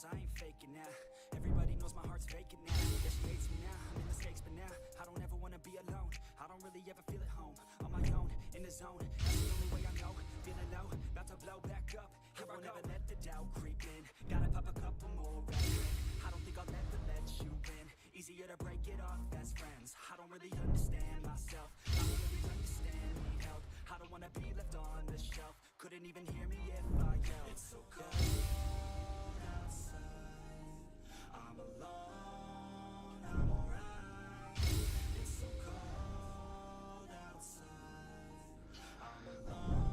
walls, I ain't faking now. Everybody knows my heart's vacant now. Yeah, she hates me now, I'm in the stakes, but now I don't ever wanna be alone. I don't really ever feel at home. On my own, in the zone, that's the only way I know. Feeling low, about to blow back up. I won't ever let the doubt creep in. Gotta pop a couple more aspirin. I don't think I'll ever let you in. Easier to break it off best friends. I don't really understand myself. I don't really understand, need help. I don't wanna be left on the shelf. Couldn't even hear me if I yelled. It's so cold outside. I'm alone, I'm alright. It's so cold outside. I'm alone.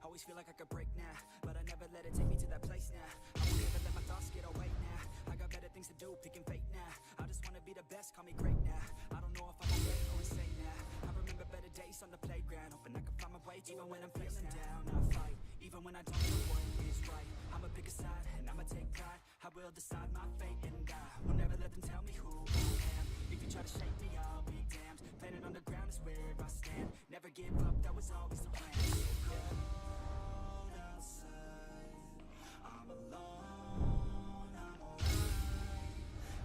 Always feel like I could break now, but I never let it take me to that place now. I won't ever let my thoughts get away now. I got better things to do, picking fate now. I just wanna be the best, call me great now. I don't know if I'm okay or insane now. I remember better days on the playground, hoping I can find my way even when I'm feeling down. I fight, even when I don't know what is right. I'ma pick a side, and I'ma take pride. I will decide my fate, and I will never let them tell me who I am. If you try to shake me, I'll be damned. Planet on the ground is where I stand. Never give up, that was always the plan. I'm alone, I'm alright.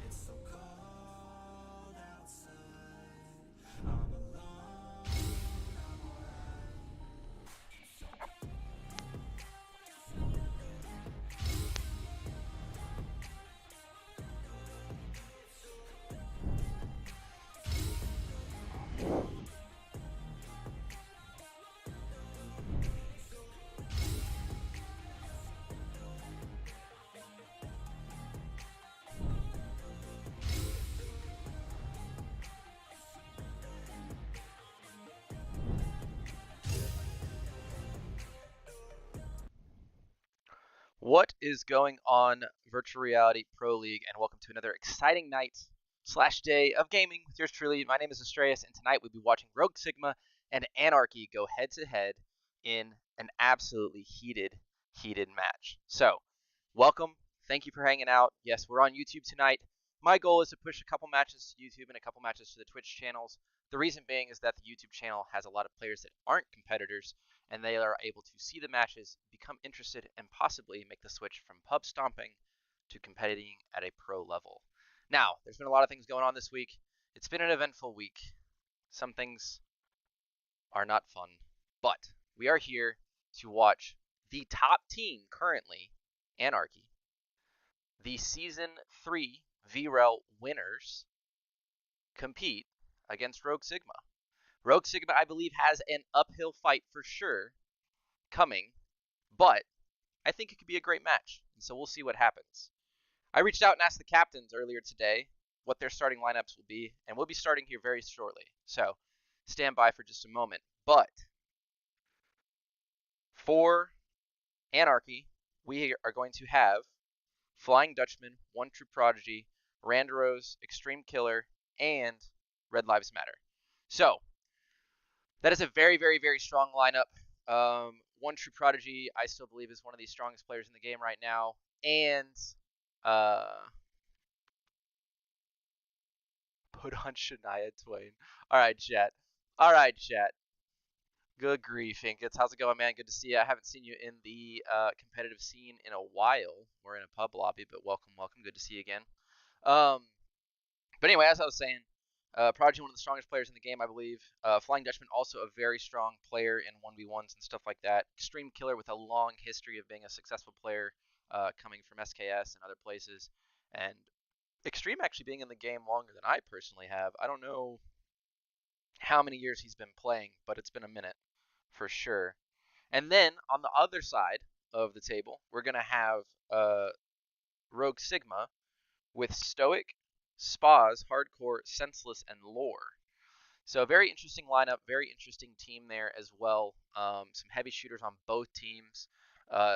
It's so cold outside. I'm alone, I'm alright. What is going on, Virtual Reality Pro League, and welcome to another exciting night / day of gaming with yours truly. My name is Astreus, and tonight we'll be watching Rogue Sigma and Anarchy go head-to-head in an absolutely heated match. So, welcome. Thank you for hanging out. Yes, we're on YouTube tonight. My goal is to push a couple matches to YouTube and a couple matches to the Twitch channels. The reason being is that the YouTube channel has a lot of players that aren't competitors, and they are able to see the matches, become interested, and possibly make the switch from pub stomping to competing at a pro level. Now, there's been a lot of things going on this week. It's been an eventful week. Some things are not fun, but we are here to watch the top team currently, Anarchy, the Season 3 VREL winners, compete against Rogue Sigma. Rogue Sigma, I believe, has an uphill fight for sure coming, but I think it could be a great match, and so we'll see what happens. I reached out and asked the captains earlier today what their starting lineups will be, and we'll be starting here very shortly, so stand by for just a moment. But for Anarchy, we are going to have Flying Dutchman, One True Prodigy, Randaros, Extreme Killer, and Red Lives Matter. So, that is a very, very, very strong lineup. One True Prodigy, I still believe, is one of the strongest players in the game right now. And put on Shania Twain. All right, chat. Good grief, Inkits. How's it going, man? Good to see you. I haven't seen you in the competitive scene in a while. We're in a pub lobby, but welcome. Good to see you again. But anyway, as I was saying, Prodigy, one of the strongest players in the game, I believe. Flying Dutchman, also a very strong player in 1v1s and stuff like that. Extreme Killer with a long history of being a successful player coming from SKS and other places. And Extreme actually being in the game longer than I personally have. I don't know how many years he's been playing, but it's been a minute for sure. And then on the other side of the table, we're going to have Rogue Sigma with Stoic, Spas, Hardcore, Senseless, and Lore. So very interesting lineup, very interesting team there as well. Some heavy shooters on both teams.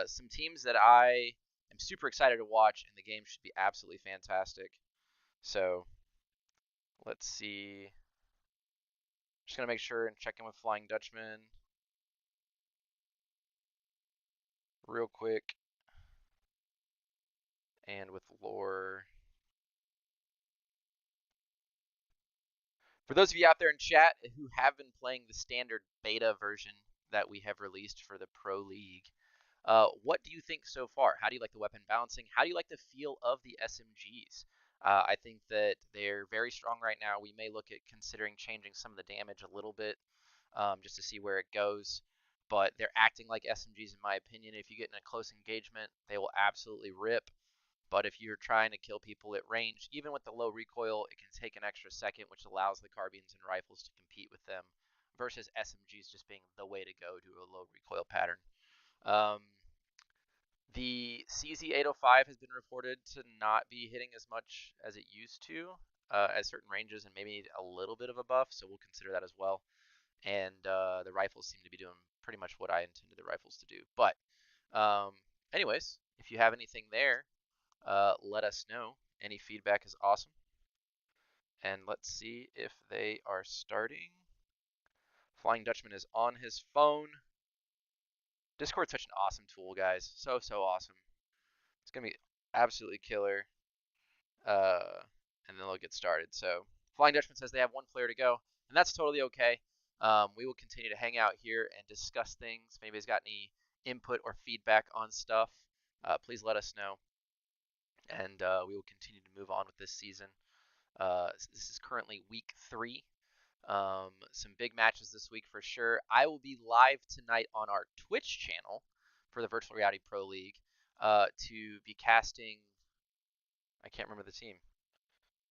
Some teams that I am super excited to watch, and the game should be absolutely fantastic. So let's see. Just gonna make sure and check in with Flying Dutchman real quick, and with Lore. For those of you out there in chat who have been playing the standard beta version that we have released for the Pro League, what do you think so far? How do you like the weapon balancing? How do you like the feel of the SMGs? I think that they're very strong right now. We may look at considering changing some of the damage a little bit just to see where it goes. But they're acting like SMGs in my opinion. If you get in a close engagement, they will absolutely rip. But if you're trying to kill people at range, even with the low recoil, it can take an extra second, which allows the carbines and rifles to compete with them versus SMGs just being the way to go to a low recoil pattern. The CZ805 has been reported to not be hitting as much as it used to at certain ranges and maybe a little bit of a buff, so we'll consider that as well. And the rifles seem to be doing pretty much what I intended the rifles to do. But anyways, if you have anything there, let us know. Any feedback is awesome. And let's see if they are starting. Flying Dutchman is on his phone. Discord's such an awesome tool, guys. So awesome. It's going to be absolutely killer. And then they'll get started. So Flying Dutchman says they have one player to go, and that's totally okay. We will continue to hang out here and discuss things. Maybe he's got any input or feedback on stuff. Please let us know. And we will continue to move on with this season. This is currently week 3. Some big matches this week for sure. I will be live tonight on our Twitch channel for the Virtual Reality Pro League to be casting, I can't remember the team,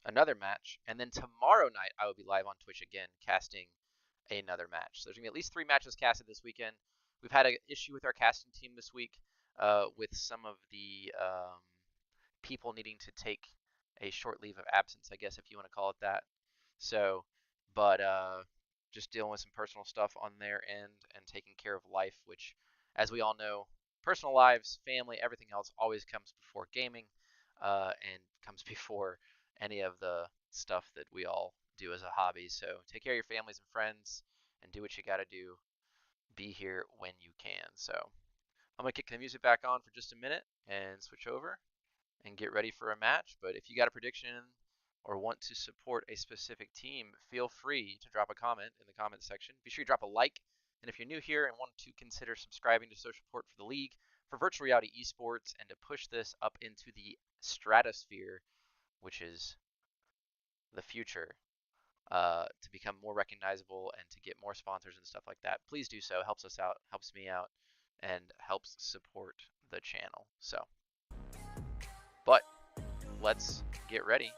another match. And then tomorrow night I will be live on Twitch again casting another match. So there's going to be at least 3 matches casted this weekend. We've had an issue with our casting team this week with some of the people needing to take a short leave of absence, I guess, if you want to call it that. So, but just dealing with some personal stuff on their end and taking care of life, which, as we all know, personal lives, family, everything else always comes before gaming and comes before any of the stuff that we all do as a hobby. So take care of your families and friends and do what you got to do. Be here when you can. So I'm going to kick the music back on for just a minute and switch over and get ready for a match. But if you got a prediction or want to support a specific team, feel free to drop a comment in the comment section. Be sure you drop a like. And if you're new here and want to consider subscribing to show support for the league, for virtual reality esports, and to push this up into the stratosphere, which is the future, to become more recognizable and to get more sponsors and stuff like that, please do so. Helps us out, helps me out, and helps support the channel. So, but let's get ready,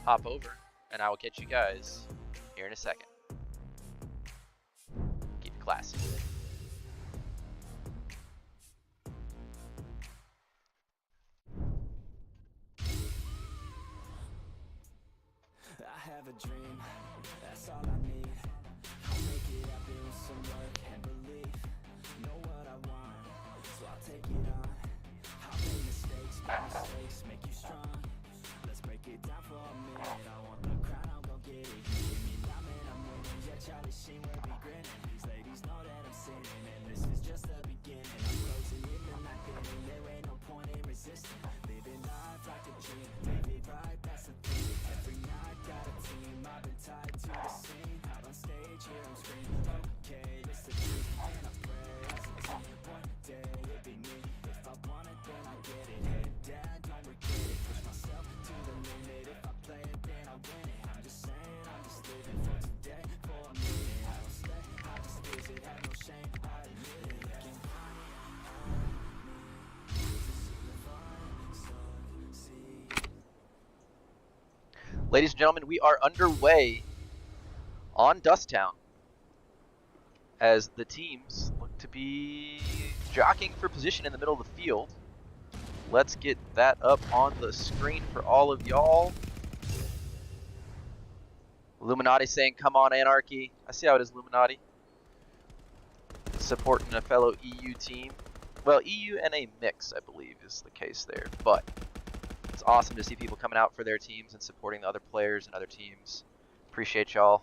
hop over, and I will catch you guys here in a second. Keep it classy. I have a dream, that's all I need. I'll make it happen with some work and belief. Know what I want, so I'll take it on. I'll make mistakes, make you strong. Let's break it down for a minute. I want the crown, I'll go get it. You give me that, man, I'm winning. Yeah, Charlie Sheen will be grinning. These ladies know that I'm sinning, and this is just the beginning. I'm closing in the night, and there ain't no point in resisting. Living life like a dream, live it right, that's the thing. Every night got a team, I've been tied to the scene. Out on stage, here I'm screaming, okay, this the truth. And I pray as a team, one day it'll be me. If I want it, then I get it. Head down, don't regret it. Push myself to the limit. If I play it, then I win it. I'm just saying, I'm just living for today, for a minute. I don't stay, I just visit, have no shame, I admit it. Looking Ladies and gentlemen, we are underway on Dusttown as the teams look to be jockeying for position in the middle of the field. Let's get that up on the screen for all of y'all. Illuminati saying, come on, Anarchy. I see how it is, Illuminati. Supporting a fellow EU team. Well, EU and a mix, I believe, is the case there. But it's awesome to see people coming out for their teams and supporting the other players and other teams. Appreciate y'all.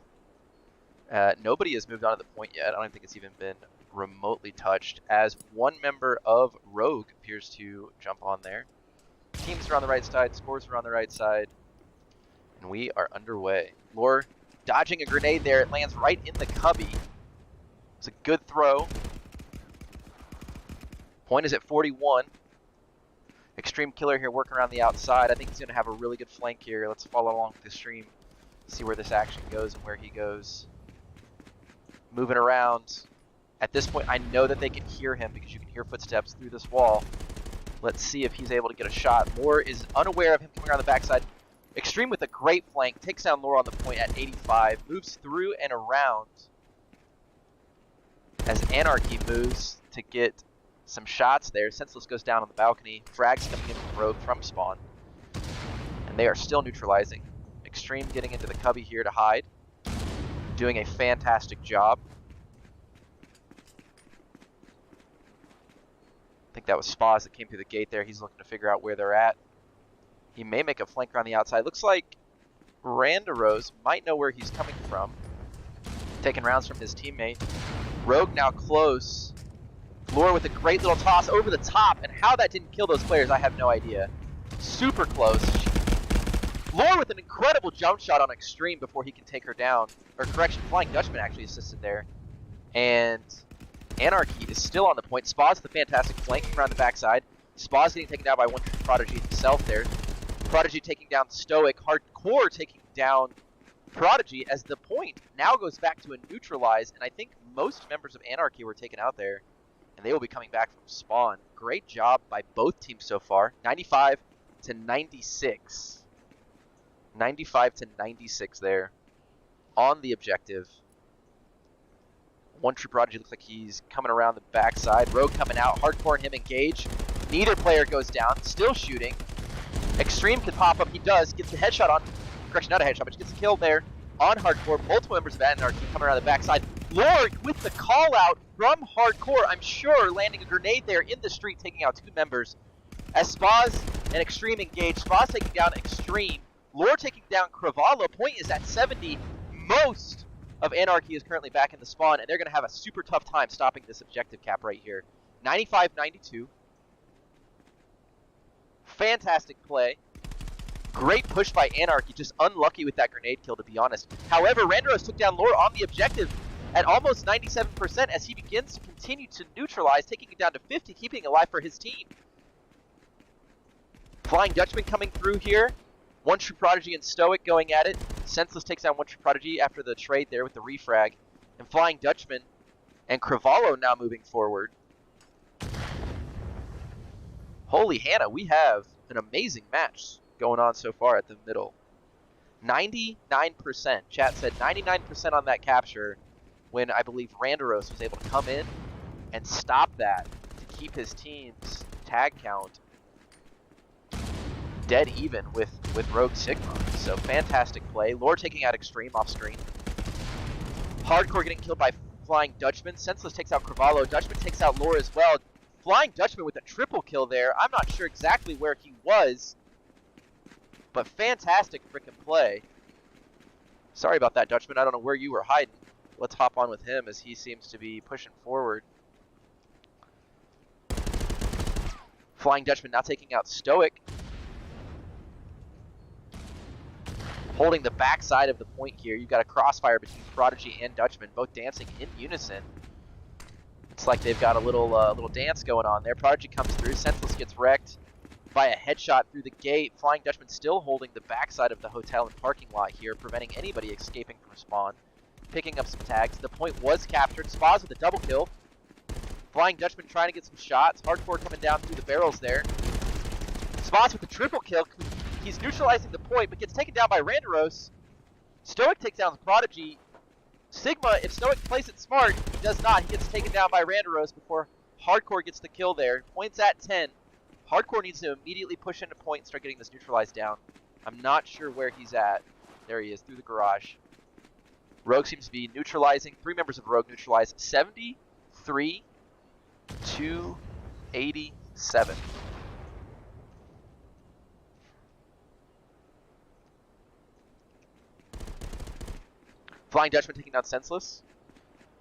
Nobody has moved on to the point yet. I don't think it's even been remotely touched, as one member of Rogue appears to jump on there. Teams are on the right side, scores are on the right side, and we are underway. Lore dodging a grenade there. It lands right in the cubby. It's a good throw. Point is at 41. Extreme Killer here working around the outside. I think he's going to have a really good flank here. Let's follow along with the stream, see where this action goes and where he goes. Moving around. At this point, I know that they can hear him because you can hear footsteps through this wall. Let's see if he's able to get a shot. Lore is unaware of him coming around the backside. Extreme with a great flank. Takes down Lore on the point at 85. Moves through and around as Anarchy moves to get some shots there. Senseless goes down on the balcony. Frags coming in from Rogue from spawn. And they are still neutralizing. Extreme getting into the cubby here to hide. Doing a fantastic job. I think that was Spaz that came through the gate there. He's looking to figure out where they're at. He may make a flank around the outside. Looks like Randaros might know where he's coming from. Taking rounds from his teammate. Rogue now close. Lore with a great little toss over the top, and how that didn't kill those players, I have no idea. Super close. Lore with an incredible jump shot on Extreme before he can take her down. Or correction, Flying Dutchman actually assisted there. And Anarchy is still on the point. Spaz with a fantastic flanking around the backside. Spaz getting taken down by one Prodigy himself there. Prodigy taking down Stoic. Hardcore taking down Prodigy as the point now goes back to a neutralize. And I think most members of Anarchy were taken out there. And they will be coming back from spawn. Great job by both teams so far. 95 to 96. 95 to 96 there on the objective. One True Prodigy looks like he's coming around the backside. Rogue coming out. Hardcore and him engage. Neither player goes down. Still shooting. Extreme can pop up. He does. Gets the headshot on. Correction, not a headshot, but he gets the kill there on Hardcore. Multiple members of Anarchy coming around the backside. Lord with the call out from Hardcore. I'm sure landing a grenade there in the street, taking out two members. As Spaz and Extreme engage. Spaz taking down Extreme. Lore taking down Cravallo. Point is at 70. Most of Anarchy is currently back in the spawn, and they're going to have a super tough time stopping this objective cap right here. 95-92. Fantastic play. Great push by Anarchy, just unlucky with that grenade kill, to be honest. However, Randaros took down Lore on the objective at almost 97% as he begins to continue to neutralize, taking it down to 50, keeping it alive for his team. Flying Dutchman coming through here. One True Prodigy and Stoic going at it. Senseless takes down One True Prodigy after the trade there with the refrag. And Flying Dutchman and Cravallo now moving forward. Holy Hannah, we have an amazing match going on so far at the middle. 99%. Chat said 99% on that capture when I believe Randaros was able to come in and stop that to keep his team's tag count dead even with Rogue Sigma. So fantastic play. Lore taking out Extreme off screen. Hardcore getting killed by Flying Dutchman. Senseless takes out Cravallo. Dutchman takes out Lore as well. Flying Dutchman with a triple kill there. I'm not sure exactly where he was, but fantastic frickin' play. Sorry about that, Dutchman. I don't know where you were hiding. Let's hop on with him as he seems to be pushing forward. Flying Dutchman now taking out Stoic. Holding the backside of the point here. You've got a crossfire between Prodigy and Dutchman, both dancing in unison. It's like they've got a little dance going on there. Prodigy comes through. Senseless gets wrecked by a headshot through the gate. Flying Dutchman still holding the backside of the hotel and parking lot here, preventing anybody escaping from spawn. Picking up some tags. The point was captured. Spaz with a double kill. Flying Dutchman trying to get some shots. Hardcore coming down through the barrels there. Spaz with the triple kill. He's neutralizing the point, but gets taken down by Randaros. Stoic takes down the Prodigy. Sigma, if Stoic plays it smart, he does not. He gets taken down by Randaros before Hardcore gets the kill there. Points at 10. Hardcore needs to immediately push into point and start getting this neutralized down. I'm not sure where he's at. There he is, through the garage. Rogue seems to be neutralizing. 3 members of Rogue neutralized. 73 to 87. Flying Dutchman taking down Senseless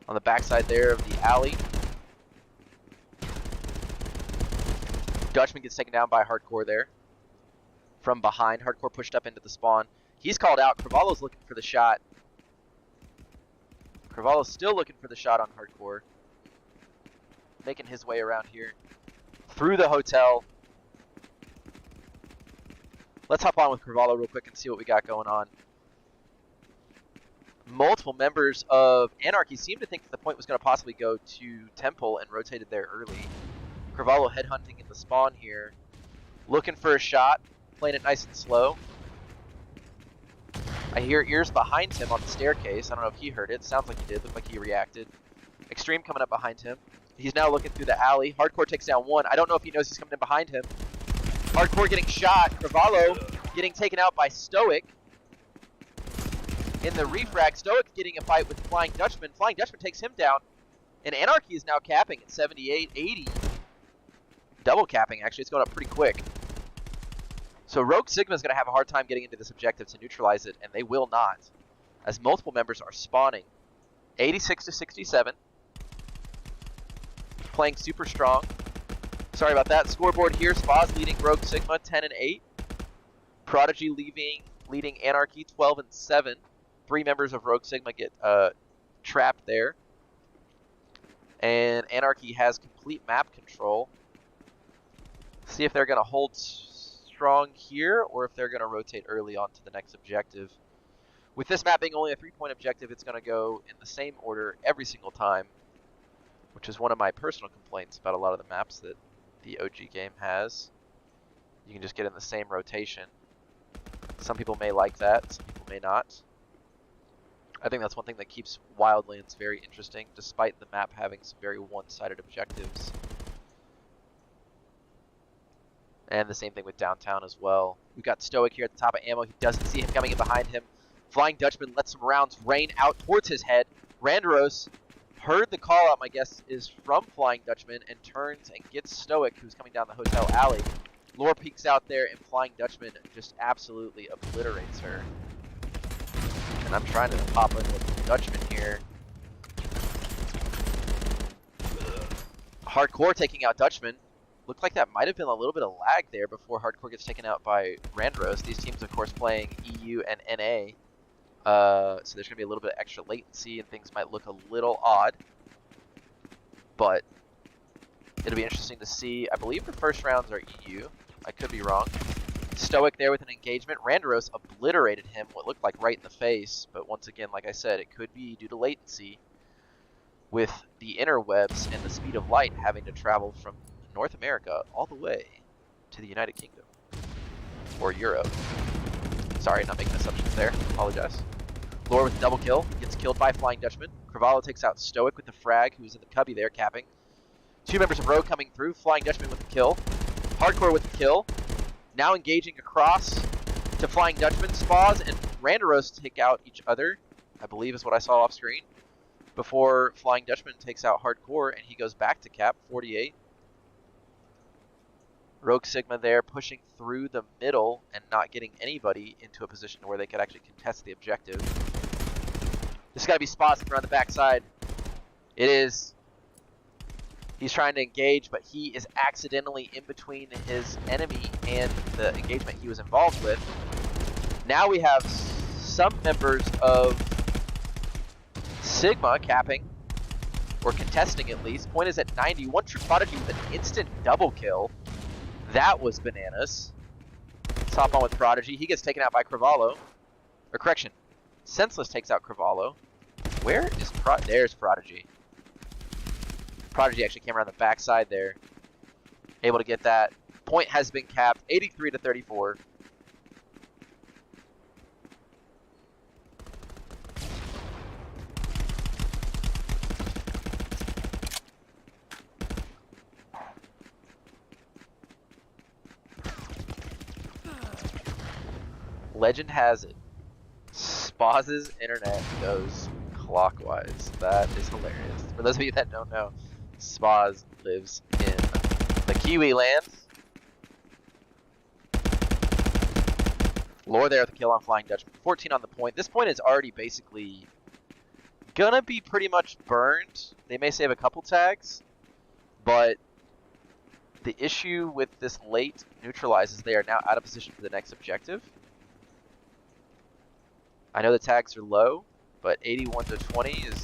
on the backside there of the alley. Dutchman gets taken down by Hardcore there. From behind, Hardcore pushed up into the spawn. He's called out. Cravallo's looking for the shot. Cravallo's still looking for the shot on Hardcore. Making his way around here. Through the hotel. Let's hop on with Cravallo real quick and see what we got going on. Multiple members of Anarchy seem to think that the point was going to possibly go to Temple and rotated there early. Cravallo headhunting in the spawn here. Looking for a shot. Playing it nice and slow. I hear ears behind him on the staircase. I don't know if he heard it. Sounds like he did. Looked like he reacted. Extreme coming up behind him. He's now looking through the alley. Hardcore takes down one. I don't know if he knows he's coming in behind him. Hardcore getting shot. Cravallo getting taken out by Stoic. In the refrag, Stoic getting a fight with Flying Dutchman. Flying Dutchman takes him down. And Anarchy is now capping at 78, 80. Double capping, actually. It's going up pretty quick. So Rogue Sigma is going to have a hard time getting into this objective to neutralize it, and they will not, as multiple members are spawning. 86 to 67. Playing super strong. Sorry about that. Scoreboard here. Spa's leading Rogue Sigma 10 and 8. Prodigy leading Anarchy 12 and 7. 3 members of Rogue Sigma get trapped there. And Anarchy has complete map control. See if they're going to hold strong here, or if they're going to rotate early on to the next objective. With this map being only a 3-point objective, it's going to go in the same order every single time, which is one of my personal complaints about a lot of the maps that the OG game has. You can just get in the same rotation. Some people may like that, some people may not. I think that's one thing that keeps Wildlands very interesting, despite the map having some very one-sided objectives. And the same thing with downtown as well. We've got Stoic here at the top of ammo. He doesn't see him coming in behind him. Flying Dutchman lets some rounds rain out towards his head. Randaros heard the call out, my guess is from Flying Dutchman, and turns and gets Stoic, who's coming down the hotel alley. Lore peeks out there, and Flying Dutchman just absolutely obliterates her. And I'm trying to pop in with Dutchman here. Hardcore taking out Dutchman. Looked like that might have been a little bit of lag there before Hardcore gets taken out by Randaros. These teams, of course, playing EU and NA. So there's going to be a little bit of extra latency and things might look a little odd. But it'll be interesting to see. I believe the first rounds are EU. I could be wrong. Stoic there with an engagement. Randaros obliterated him, what looked like right in the face. But once again, like I said, it could be due to latency with the interwebs and the speed of light having to travel from North America all the way to the United Kingdom. Or Europe. Sorry, not making assumptions there. Apologize. Lore with a double kill. Gets killed by Flying Dutchman. Cravallo takes out Stoic with the frag, who's in the cubby there, capping. 2 members of Rogue coming through. Flying Dutchman with the kill. Hardcore with the kill. Now engaging across to Flying Dutchman. Spas and Randaros take out each other, I believe is what I saw off screen, before Flying Dutchman takes out Hardcore, and he goes back to cap, 48. Rogue Sigma there pushing through the middle and not getting anybody into a position where they could actually contest the objective. This has got to be Spots around the backside. It is. He's trying to engage, but he is accidentally in between his enemy and the engagement he was involved with. Now we have some members of Sigma capping, or contesting at least. Point is at 90. One True Prodigy with an instant double kill. That was bananas. Let's hop on with Prodigy. He gets taken out by Cravallo. Or correction, Senseless takes out Cravallo. Where is there's Prodigy. Prodigy actually came around the backside there. Able to get that. Point has been capped, 83 to 34. Legend has it, Spaz's internet goes clockwise. That is hilarious. For those of you that don't know, Spaz lives in the Kiwi land. Lore there with the kill on Flying Dutchman. 14 on the point. This point is already basically gonna be pretty much burned. They may save a couple tags, but the issue with this late neutralizes they are now out of position for the next objective. I know the tags are low, but 81 to 20 is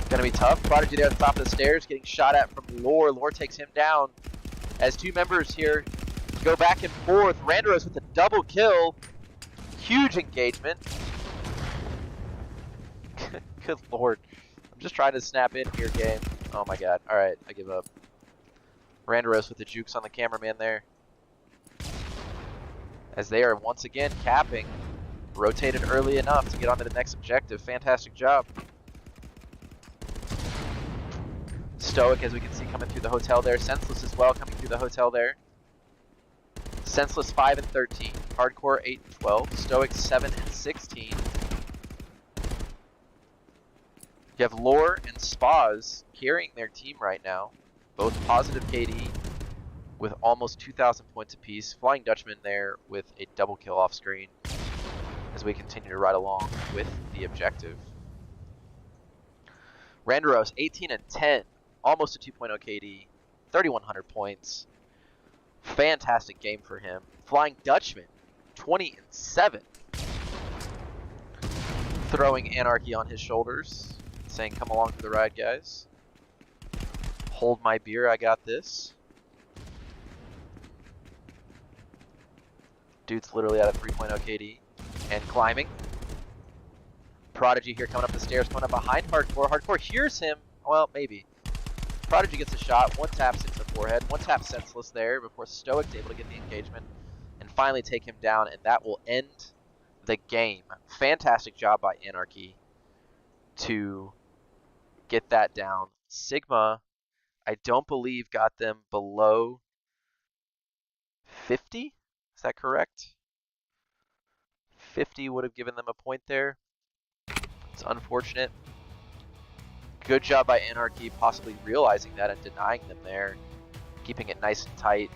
gonna be tough. Prodigy there at the top of the stairs getting shot at from Lore. Lore takes him down as two members here go back and forth. Randaros with a double kill. Huge engagement. Good lord. I'm just trying to snap in here, game. Oh my god. Alright, I give up. Randaros with the jukes on the cameraman there. As they are once again capping. Rotated early enough to get onto the next objective. Fantastic job. Stoic, as we can see, coming through the hotel there. Senseless as well, coming through the hotel there. Senseless 5 and 13. Hardcore 8 and 12. Stoic 7 and 16. You have Lore and Spaz carrying their team right now. Both positive KD with almost 2,000 points apiece. Flying Dutchman there with a double kill off screen as we continue to ride along with the objective. Randaros 18 and 10. Almost a 2.0 KD. 3,100 points. Fantastic game for him. Flying Dutchman 20 and 7. Throwing Anarchy on his shoulders. Saying, come along for the ride, guys. Hold my beer, I got this. Dude's literally at a 3.0 KD. And climbing. Prodigy here coming up the stairs, coming up behind Hardcore. Hardcore hears him. Well, maybe. Prodigy gets a shot. One taps into the forehead. One tap Senseless there before Stoic's able to get the engagement. And finally take him down. And that will end the game. Fantastic job by Anarchy to get that down. Sigma, I don't believe, got them below 50. Is that correct? 50 would have given them a point there. It's unfortunate. Good job by Anarchy possibly realizing that and denying them there. Keeping it nice and tight.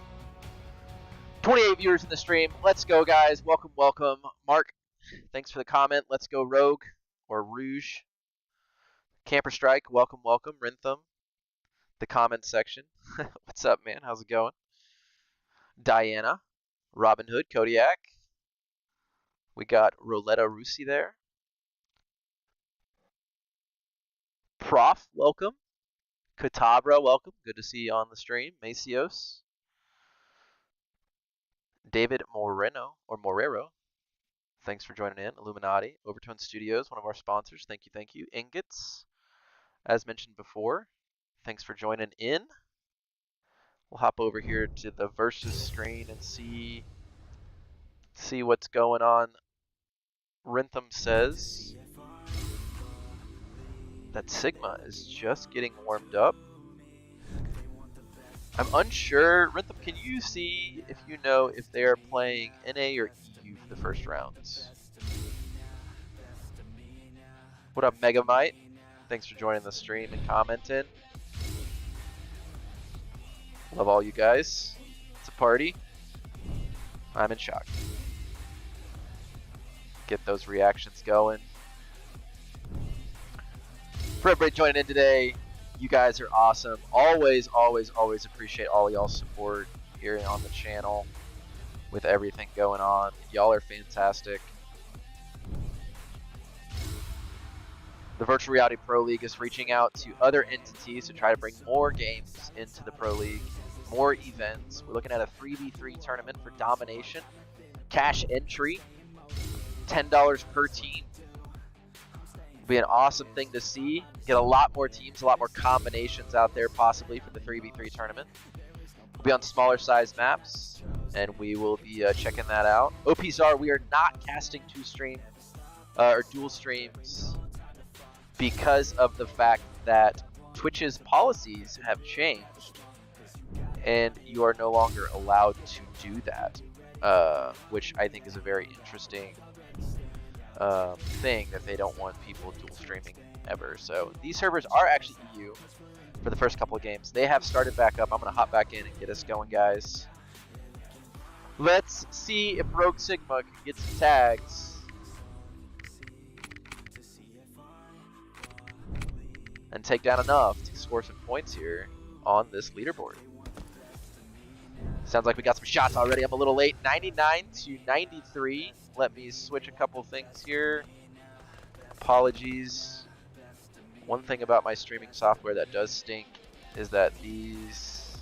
28 viewers in the stream. Let's go, guys. Welcome, welcome. Mark, thanks for the comment. Let's go Rogue or Rouge. Camper Strike, welcome, welcome. Rintham, the comment section. What's up, man? How's it going? Diana, Robin Hood, Kodiak. We got Roletta Rusi there. Prof, welcome. Katabra, welcome. Good to see you on the stream. Macios. David Moreno, or Morero. Thanks for joining in. Illuminati. Overtone Studios, one of our sponsors. Thank you, thank you. Ingots, as mentioned before. Thanks for joining in. We'll hop over here to the versus screen and see what's going on. Rintham says that Sigma is just getting warmed up. I'm unsure. Rintham, can you see if you know if they are playing NA or EU for the first rounds? What up, Megamite? Thanks for joining the stream and commenting. Love all you guys. It's a party. I'm in shock. Get those reactions going. For everybody joining in today, you guys are awesome. Always, always, always appreciate all y'all's support here on the channel with everything going on. Y'all are fantastic. The Virtual Reality Pro League is reaching out to other entities to try to bring more games into the Pro League, more events. We're looking at a 3v3 tournament for domination. Cash entry, $10 per team. It'll be an awesome thing to see. Get a lot more teams, a lot more combinations out there possibly for the 3v3 tournament. We'll be on smaller size maps, and we will be checking that out. OPZR, we are not casting dual streams because of the fact that Twitch's policies have changed, and you are no longer allowed to do that, which I think is a very interesting thing that they don't want people dual streaming ever. So these servers are actually EU for the first couple of games. They have started back up. I'm going to hop back in and get us going, guys. Let's see if Rogue Sigma can get some tags and take down enough to score some points here on this leaderboard. Sounds like we got some shots already. I'm a little late. 99 to 93. Let me switch a couple things here. Apologies. One thing about my streaming software that does stink is that these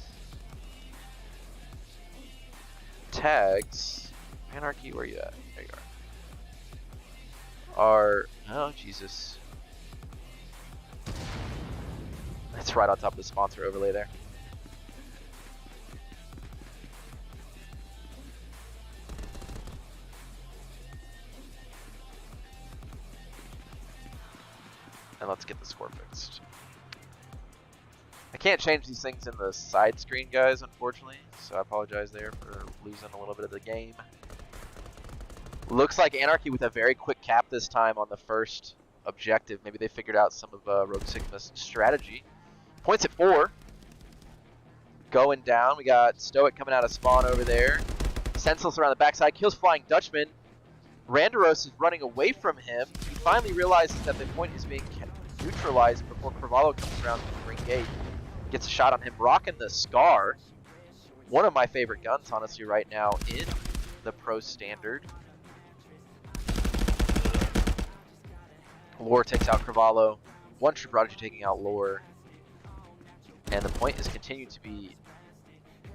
tags, Anarchy, where you at? There you are. Oh Jesus. It's right on top of the sponsor overlay there. And let's get the score fixed. I can't change these things in the side screen, guys, unfortunately, so I apologize there for losing a little bit of the game. Looks like Anarchy with a very quick cap this time on the first objective. Maybe they figured out some of Rogue Sigma's strategy. Points at 4. Going down, we got Stoic coming out of spawn over there. Senseless around the backside, kills Flying Dutchman. Randaros is running away from him. He finally realizes that the point is being neutralized before Cravallo comes around to the green gate. Gets a shot on him, rocking the Scar. One of my favorite guns, honestly, right now in the Pro Standard. Lore takes out Cravallo. One True Prodigy taking out Lore. And the point is continuing to be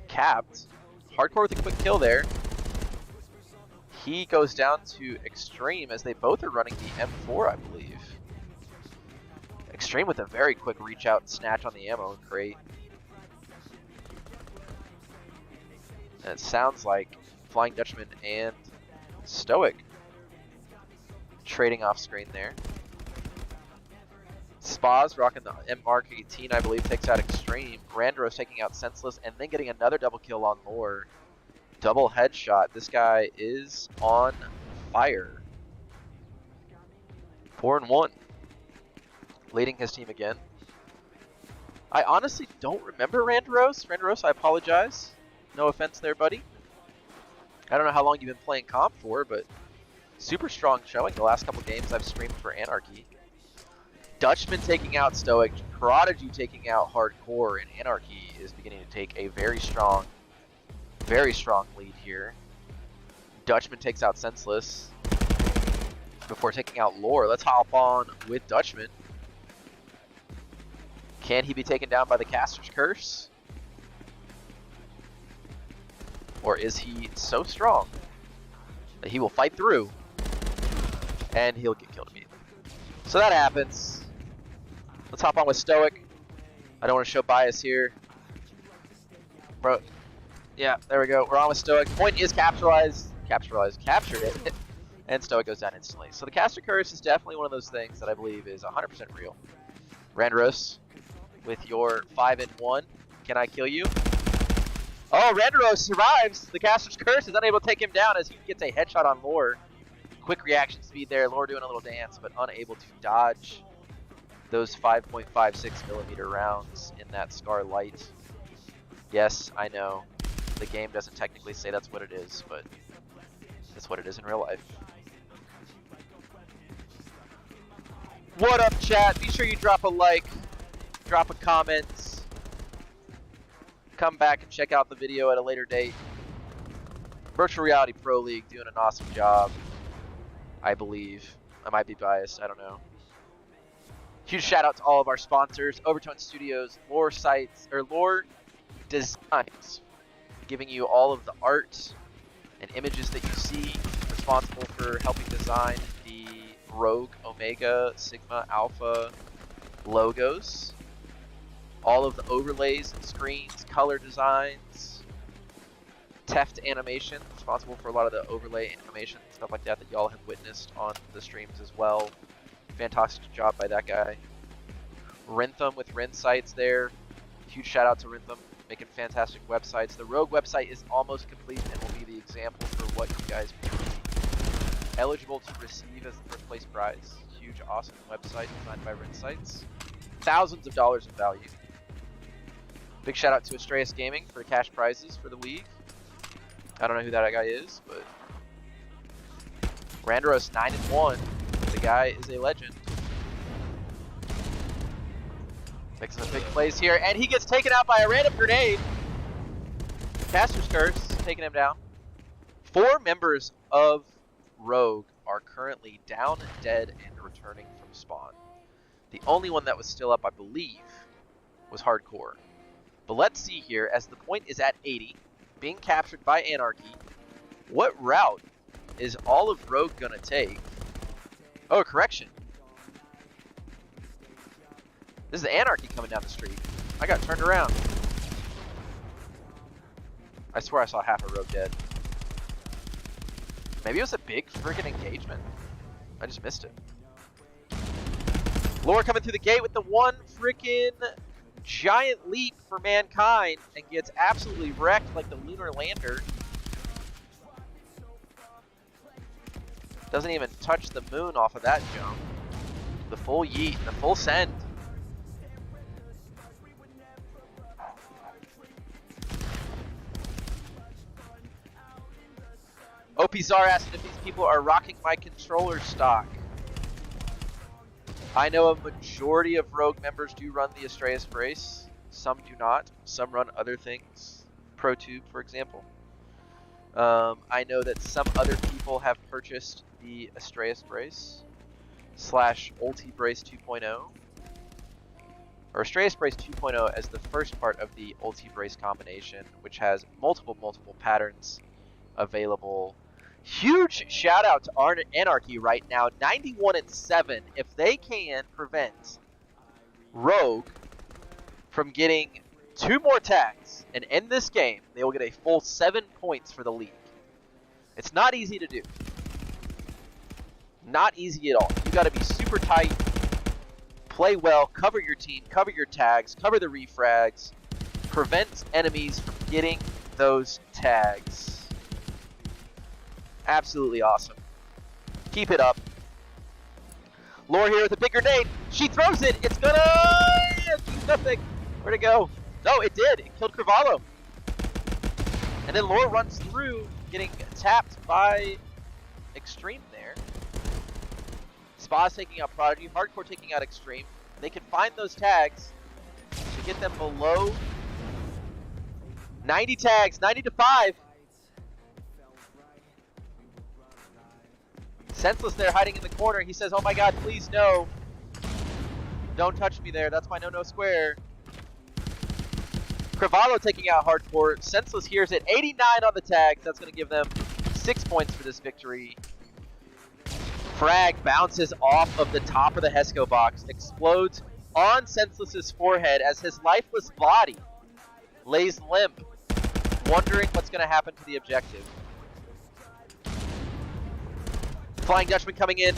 capped. Hardcore with a quick kill there. He goes down to Extreme as they both are running the M4, I believe. Extreme with a very quick reach out and snatch on the ammo crate. And it sounds like Flying Dutchman and Stoic trading off screen there. Spaz rocking the Mark 18, I believe, takes out Extreme. Randaros taking out Senseless and then getting another double kill on Lore. Double headshot. This guy is on fire. 4-1. Leading his team again. I honestly don't remember Randaros. Randaros, I apologize. No offense there, buddy. I don't know how long you've been playing comp for, but super strong showing the last couple games I've streamed for Anarchy. Dutchman taking out Stoic, Prodigy taking out Hardcore, and Anarchy is beginning to take a very strong lead here. Dutchman takes out Senseless before taking out Lore. Let's hop on with Dutchman. Can he be taken down by the Caster's Curse? Or is he so strong that he will fight through and he'll get killed immediately? So that happens. Let's hop on with Stoic. I don't want to show bias here. Bro, yeah, there we go. We're on with Stoic. Point is captured it. And Stoic goes down instantly. So the Caster Curse is definitely one of those things that I believe is 100% real. Randaros with your 5-1. Can I kill you? Oh, Randaros survives. The Caster's Curse is unable to take him down as he gets a headshot on Lore. Quick reaction speed there. Lore doing a little dance, but unable to dodge those 5.56mm rounds in that Scar Light. Yes, I know. The game doesn't technically say that's what it is, but that's what it is in real life. What up, chat? Be sure you drop a like, drop a comment, come back and check out the video at a later date. Virtual Reality Pro League doing an awesome job, I believe. I might be biased, I don't know. Huge shout out to all of our sponsors, Overtone Studios, Lore Sites, or Lore Designs, giving you all of the art and images that you see, responsible for helping design the Rogue, Omega, Sigma, Alpha logos. All of the overlays and screens, color designs, Teft animation, responsible for a lot of the overlay animation, stuff like that that y'all have witnessed on the streams as well. Fantastic job by that guy. Rintham with Rin Sites there. Huge shout out to Rintham, making fantastic websites. The Rogue website is almost complete and will be the example for what you guys eligible to receive as the first place prize. Huge, awesome website designed by Rinsights. Thousands of dollars in value. Big shout out to Astraeus Gaming for cash prizes for the league. I don't know who that guy is, but Randaros 9-1. The guy is a legend. Makes some big plays here, and he gets taken out by a random grenade. Caster's Curse taking him down. 4 members of Rogue are currently down, dead, and returning from spawn. The only one that was still up, I believe, was Hardcore. But let's see here, as the point is at 80, being captured by Anarchy, what route is all of Rogue gonna take? Oh, correction. This is Anarchy coming down the street. I got turned around. I swear I saw half a Rogue dead. Maybe it was a big friggin' engagement. I just missed it. Lore coming through the gate with the one frickin' giant leap for Mankind and gets absolutely wrecked like the lunar lander. Doesn't even touch the moon off of that jump. The full yeet, the full send. OP Czar asking if these people are rocking my controller stock. I know a majority of Rogue members do run the Astraeus brace. Some do not. Some run other things. ProTube, for example. I know that some other people have purchased the Astraeus brace / Ulti brace 2.0. Or Astraeus brace 2.0 as the first part of the Ulti brace combination, which has multiple patterns available. Huge shout out to Anarchy right now, 91-7. If they can prevent Rogue from getting 2 more tags and end this game, they will get a full 7 points for the league. It's not easy to do. Not easy at all. You got to be super tight, play well, cover your team, cover your tags, cover the refrags, prevent enemies from getting those tags. Absolutely awesome. Keep it up. Lore here with a big grenade. She throws it. It's gonna do nothing. Where'd it go? No, it did. It killed Cravallo. And then Lore runs through, getting tapped by Extreme there. Spa's taking out Prodigy. Hardcore taking out Extreme. They can find those tags to get them below 90 tags. 90-5. Senseless there hiding in the corner. He says, oh my god, please no. Don't touch me there. That's my no-no square. Cravallo taking out Hardcore. Senseless hears it. 89 on the tags. That's going to give them 6 points for this victory. Frag bounces off of the top of the Hesco box. Explodes on Senseless's forehead as his lifeless body lays limp. Wondering what's going to happen to the objective. Flying Dutchman coming in,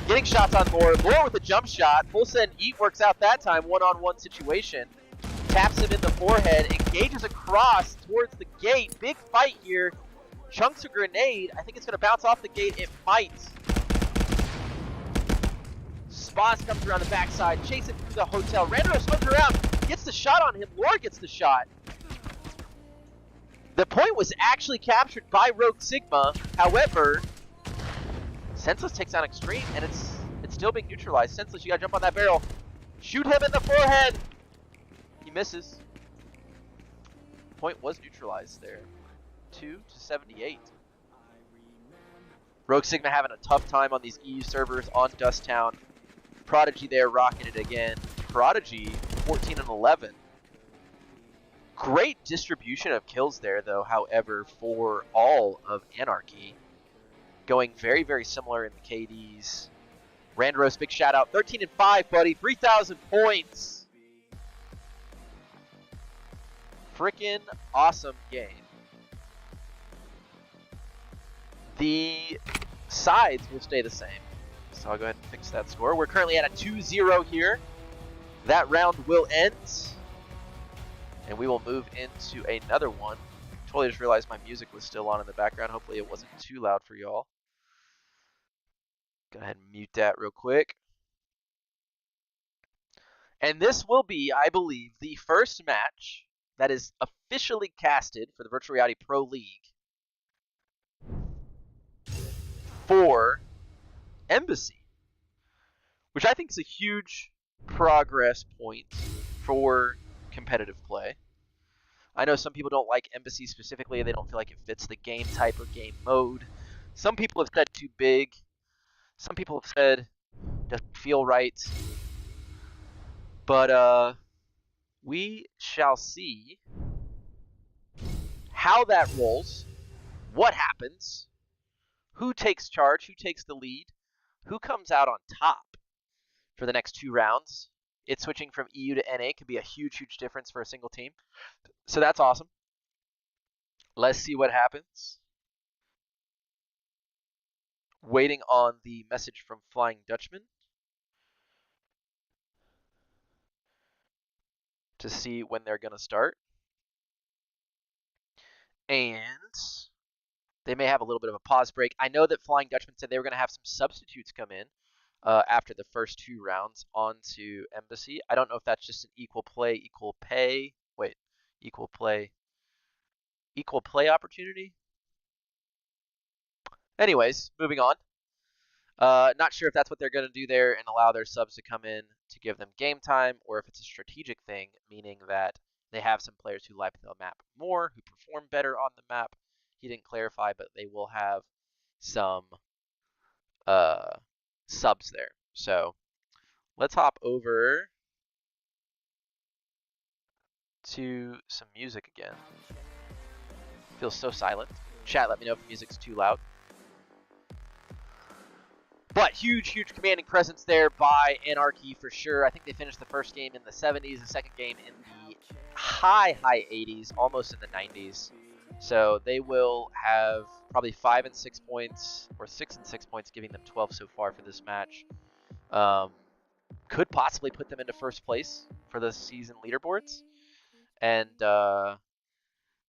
getting shots on Lore. Lore with a jump shot. Full send eat works out that time. One-on-one situation. Taps him in the forehead. Engages across towards the gate. Big fight here. Chunks a grenade. I think it's going to bounce off the gate. It might. Spas comes around the backside. Chasing through the hotel. Randaros comes around. Gets the shot on him. Lore gets the shot. The point was actually captured by Rogue Sigma. However, Senseless takes out Extreme, and it's still being neutralized. Senseless, you gotta jump on that barrel. Shoot him in the forehead! He misses. Point was neutralized there. 2-78. Rogue Sigma having a tough time on these EU servers on Dusttown. Prodigy there rocking it again. Prodigy, 14-11. Great distribution of kills there, though, however, for all of Anarchy. Going very, very similar in the KDs. Randaros, big shout out. 13-5, buddy. 3,000 points. Frickin' awesome game. The sides will stay the same. So I'll go ahead and fix that score. We're currently at a 2-0 here. That round will end. And we will move into another one. Totally just realized my music was still on in the background. Hopefully it wasn't too loud for y'all. Go ahead and mute that real quick. And this will be, I believe, the first match that is officially casted for the Virtual Reality Pro League for Embassy, which I think is a huge progress point for competitive play. I know some people don't like Embassy specifically. They don't feel like it fits the game type or game mode. Some people have said too big. Some people have said doesn't feel right. But we shall see how that rolls, what happens, who takes charge, who takes the lead, who comes out on top for the next 2 rounds. It switching from EU to NA could be a huge, huge difference for a single team. So that's awesome. Let's see what happens. Waiting on the message from Flying Dutchman to see when they're going to start. And they may have a little bit of a pause break. I know that Flying Dutchman said they were going to have some substitutes come in after the first 2 rounds onto Embassy. I don't know if that's just an equal play, equal pay. Wait, equal play opportunity? Anyways, moving on. Not sure if that's what they're going to do there and allow their subs to come in to give them game time, or if it's a strategic thing, meaning that they have some players who like the map more, who perform better on the map. He didn't clarify, but they will have some subs there. So let's hop over to some music again. Feels so silent. Chat, let me know if the music's too loud. But huge, huge commanding presence there by Anarchy for sure. I think they finished the first game in the 70s, the second game in the high 80s, almost in the 90s. So they will have probably 5 and 6 points, or 6 and 6 points, giving them 12 so far for this match. Could possibly put them into first place for the season leaderboards. And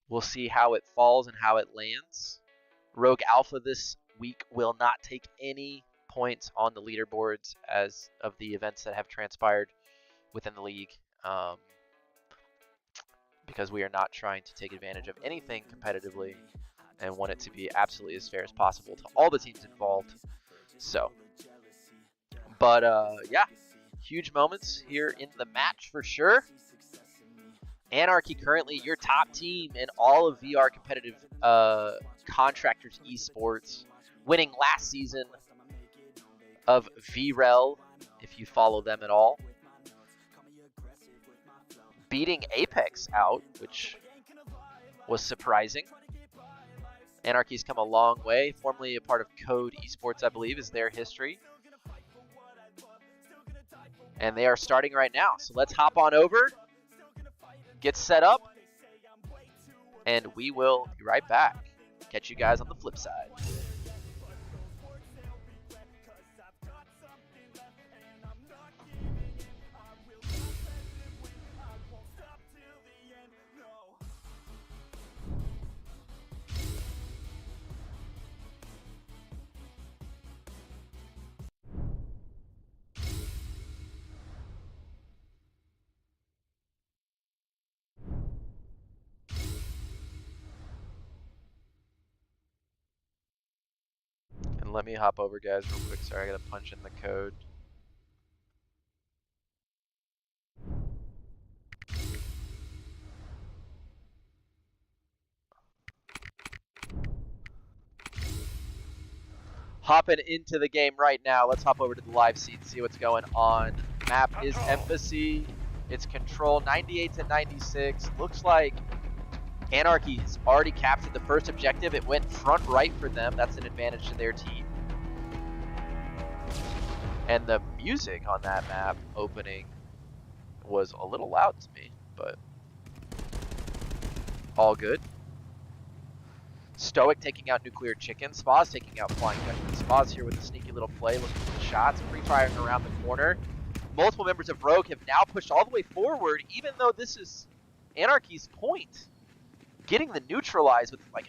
we'll see how it falls and how it lands. Rogue Alpha this week will not take any points on the leaderboards as of the events that have transpired within the league, because we are not trying to take advantage of anything competitively and want it to be absolutely as fair as possible to all the teams involved. So, but yeah, huge moments here in the match for sure. Anarchy currently your top team in all of VR competitive contractors esports, winning last season of VREL, if you follow them at all. Beating Apex out, which was surprising. Anarchy's come a long way. Formerly a part of Code Esports, I believe, is their history. And they are starting right now. So let's hop on over, get set up, and we will be right back. Catch you guys on the flip side. And let me hop over, guys, real quick. Sorry, I gotta punch in the code. Hopping into the game right now. Let's hop over to the live seat and see what's going on. Map is Embassy. It's control 98 to 96. Looks like Anarchy has already captured the first objective. It went front right for them. That's an advantage to their team. And the music on that map opening was a little loud to me, but all good. Stoic taking out Nuclear Chicken. Spa's taking out Flying Dutchman. Spa's here with a sneaky little play, looking for the shots, pre-firing around the corner. Multiple members of Rogue have now pushed all the way forward, even though this is Anarchy's point. getting the neutralized with like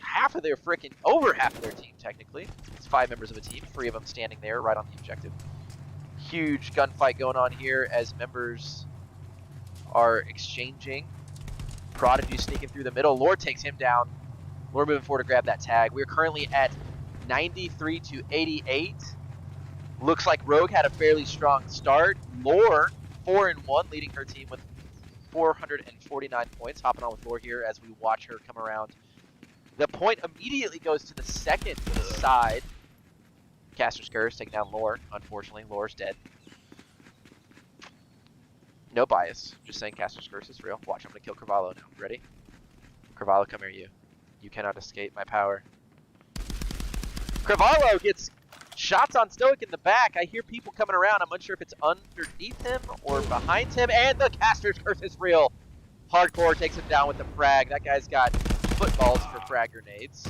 over half of their team technically. It's 5 members of a team, 3 of them standing there right on the objective. Huge gunfight going on here as members are exchanging. Prodigy sneaking through the middle. Lore takes him down. Lore moving forward to grab that tag. We're currently at 93 to 88. Looks like Rogue had a fairly strong start. Lore 4-1, leading her team with 449 points. Hopping on with Lore here as we watch her come around. The point immediately goes to the second side. Caster's Curse taking down Lore. Unfortunately, Lore's dead. No bias. Just saying Caster's Curse is real. Watch, I'm going to kill Carvalho now. Ready? Carvalho, come here, you. You cannot escape my power. Carvalho gets shots on Stoic in the back. I hear people coming around. I'm unsure if it's underneath him or behind him. And the Caster's Curse is real. Hardcore takes him down with the frag. That guy's got footballs for frag grenades.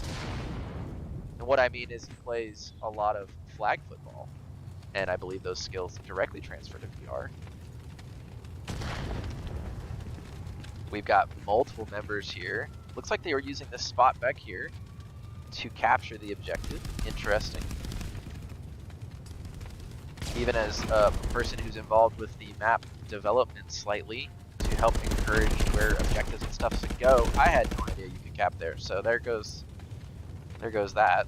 And what I mean is he plays a lot of flag football. And I believe those skills directly transfer to VR. We've got multiple members here. Looks like they were using this spot back here to capture the objective. Interesting. Even as a person who's involved with the map development slightly to help encourage where objectives and stuff should go, I had no idea you could cap there. So there goes that.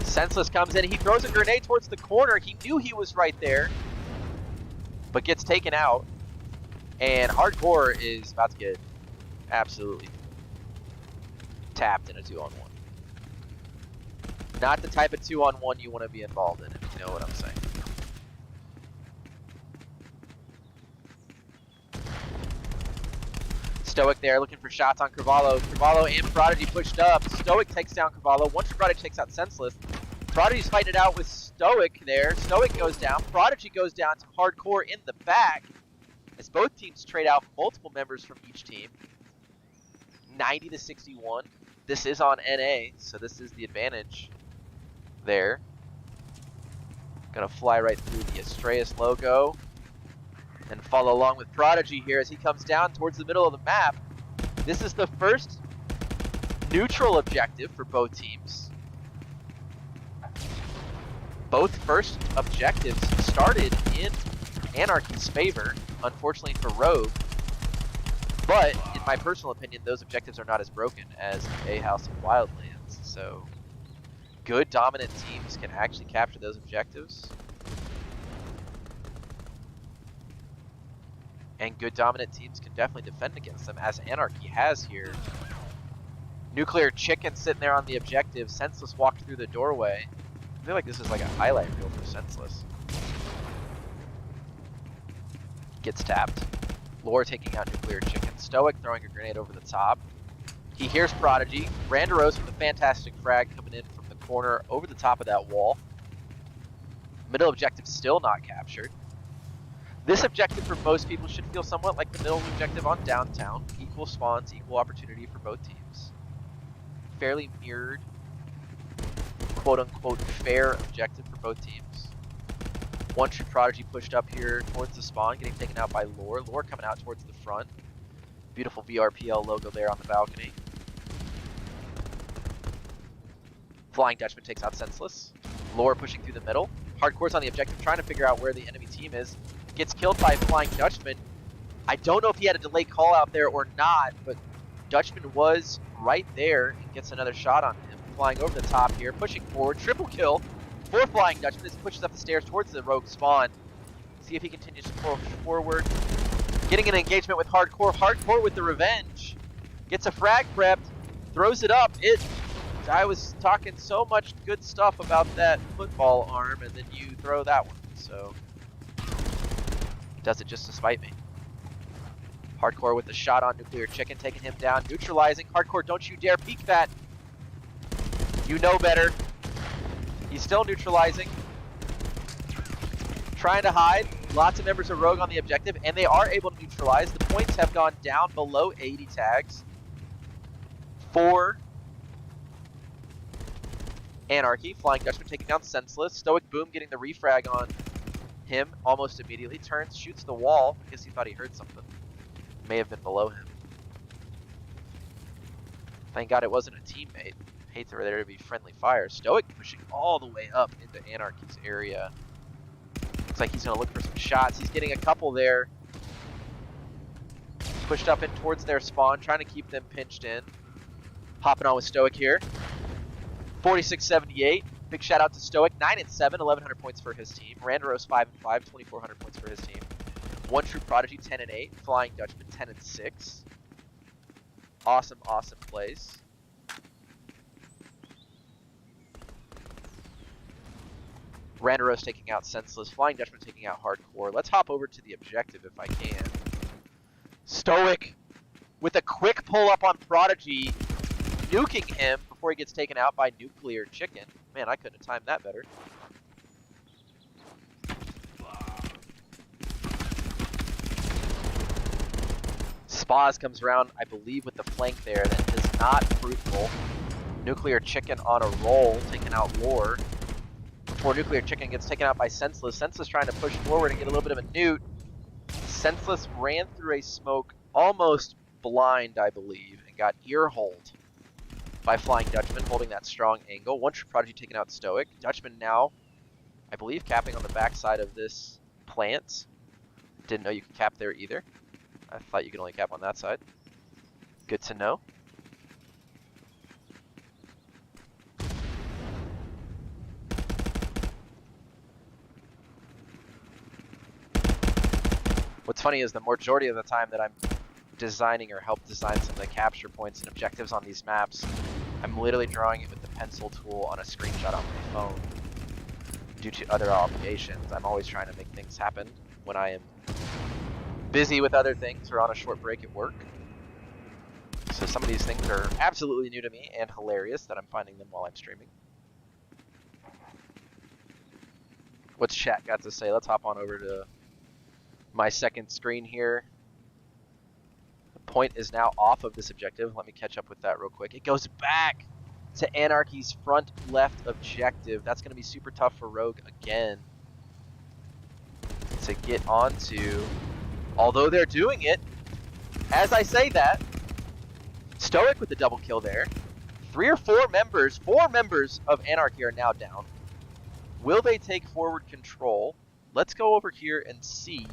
Senseless comes in. He throws a grenade towards the corner. He knew he was right there, but gets taken out. And Hardcore is about to get absolutely tapped in a 2-on-1. Not the type of 2-on-1 you want to be involved in, if you know what I'm saying. Stoic there looking for shots on Carvalho. Carvalho and Prodigy pushed up. Stoic takes down Carvalho. Once Prodigy takes out Senseless, Prodigy's fighting it out with Stoic there. Stoic goes down. Prodigy goes down to Hardcore in the back. As both teams trade out multiple members from each team. 90 to 61. This is on NA, so this is the advantage there. Gonna fly right through the Astraeus logo and follow along with Prodigy here as he comes down towards the middle of the map. This is the first neutral objective for both teams. Both first objectives started in Anarchy's favor, unfortunately for Rogue. But, in my personal opinion, those objectives are not as broken as A House and Wildlands. So, good dominant teams can actually capture those objectives. And good dominant teams can definitely defend against them, as Anarchy has here. Nuclear Chicken sitting there on the objective. Senseless walked through the doorway. I feel like this is like a highlight reel for Senseless. Gets tapped. Lore taking out Nuclear Chicken. Stoic throwing a grenade over the top. He hears Prodigy. Randaros with a fantastic frag coming in from the corner over the top of that wall. Middle objective still not captured. This objective for most people should feel somewhat like the middle objective on Downtown. Equal spawns, equal opportunity for both teams. Fairly mirrored, quote-unquote, fair objective for both teams. Once Prodigy pushed up here towards the spawn, getting taken out by Lore. Lore coming out towards the front. Beautiful VRPL logo there on the balcony. Flying Dutchman takes out Senseless. Lore pushing through the middle. Hardcore's on the objective, trying to figure out where the enemy team is. Gets killed by Flying Dutchman. I don't know if he had a delay call out there or not, but Dutchman was right there and gets another shot on him. Flying over the top here, pushing forward. Triple kill for Flying Dutchman as he pushes up the stairs towards the Rogue spawn. See if he continues to push forward. Getting an engagement with Hardcore. Hardcore with the revenge. Gets a frag prepped. Throws it up. I was talking so much good stuff about that football arm, and then you throw that one. So, does it just to spite me. Hardcore with the shot on Nuclear Chicken, taking him down. Neutralizing. Hardcore, don't you dare peek that. You know better. He's still neutralizing. Trying to hide. Lots of members of Rogue on the objective, and they are able to neutralize. The points have gone down below 80 tags for Anarchy. Flying Dutchman taking down Senseless. Stoic Boom getting the refrag on him almost immediately. Turns, shoots the wall. I guess he thought he heard something. May have been below him. Thank God it wasn't a teammate. Hate for there to be friendly fire. Stoic pushing all the way up into Anarchy's area. Looks like he's going to look for some shots. He's getting a couple there. Pushed up in towards their spawn, trying to keep them pinched in. Hopping on with Stoic here. 46-78. Big shout out to Stoic. 9-7, 1,100 points for his team. Randaros 5-5, 2,400 points for his team. One True Prodigy 10-8. Flying Dutchman 10-6. Awesome, awesome plays. Randaros taking out Senseless. Flying Dutchman taking out Hardcore. Let's hop over to the objective if I can. Stoic with a quick pull up on Prodigy, nuking him before he gets taken out by Nuclear Chicken. Man, I couldn't have timed that better. Spaz comes around, I believe, with the flank there. That is not fruitful. Nuclear Chicken on a roll, taking out Lore. Before Nuclear Chicken gets taken out by Senseless. Senseless trying to push forward and get a little bit of a newt. Senseless ran through a smoke, almost blind, I believe, and got ear-holed by Flying Dutchman, holding that strong angle. One True Prodigy taking out Stoic. Dutchman now, I believe, capping on the backside of this plant. Didn't know you could cap there either. I thought you could only cap on that side. Good to know. What's funny is the majority of the time that I'm designing or help design some of the capture points and objectives on these maps, I'm literally drawing it with the pencil tool on a screenshot on my phone. Due to other obligations, I'm always trying to make things happen when I am busy with other things or on a short break at work. So some of these things are absolutely new to me and hilarious that I'm finding them while I'm streaming. What's chat got to say? Let's hop on over to my second screen here. The point is now off of this objective. Let me catch up with that real quick. It goes back to Anarchy's front left objective. That's going to be super tough for Rogue again to get onto. Although they're doing it, as I say that, Stoic with the double kill there. Four members of Anarchy are now down. Will they take forward control? Let's go over here and see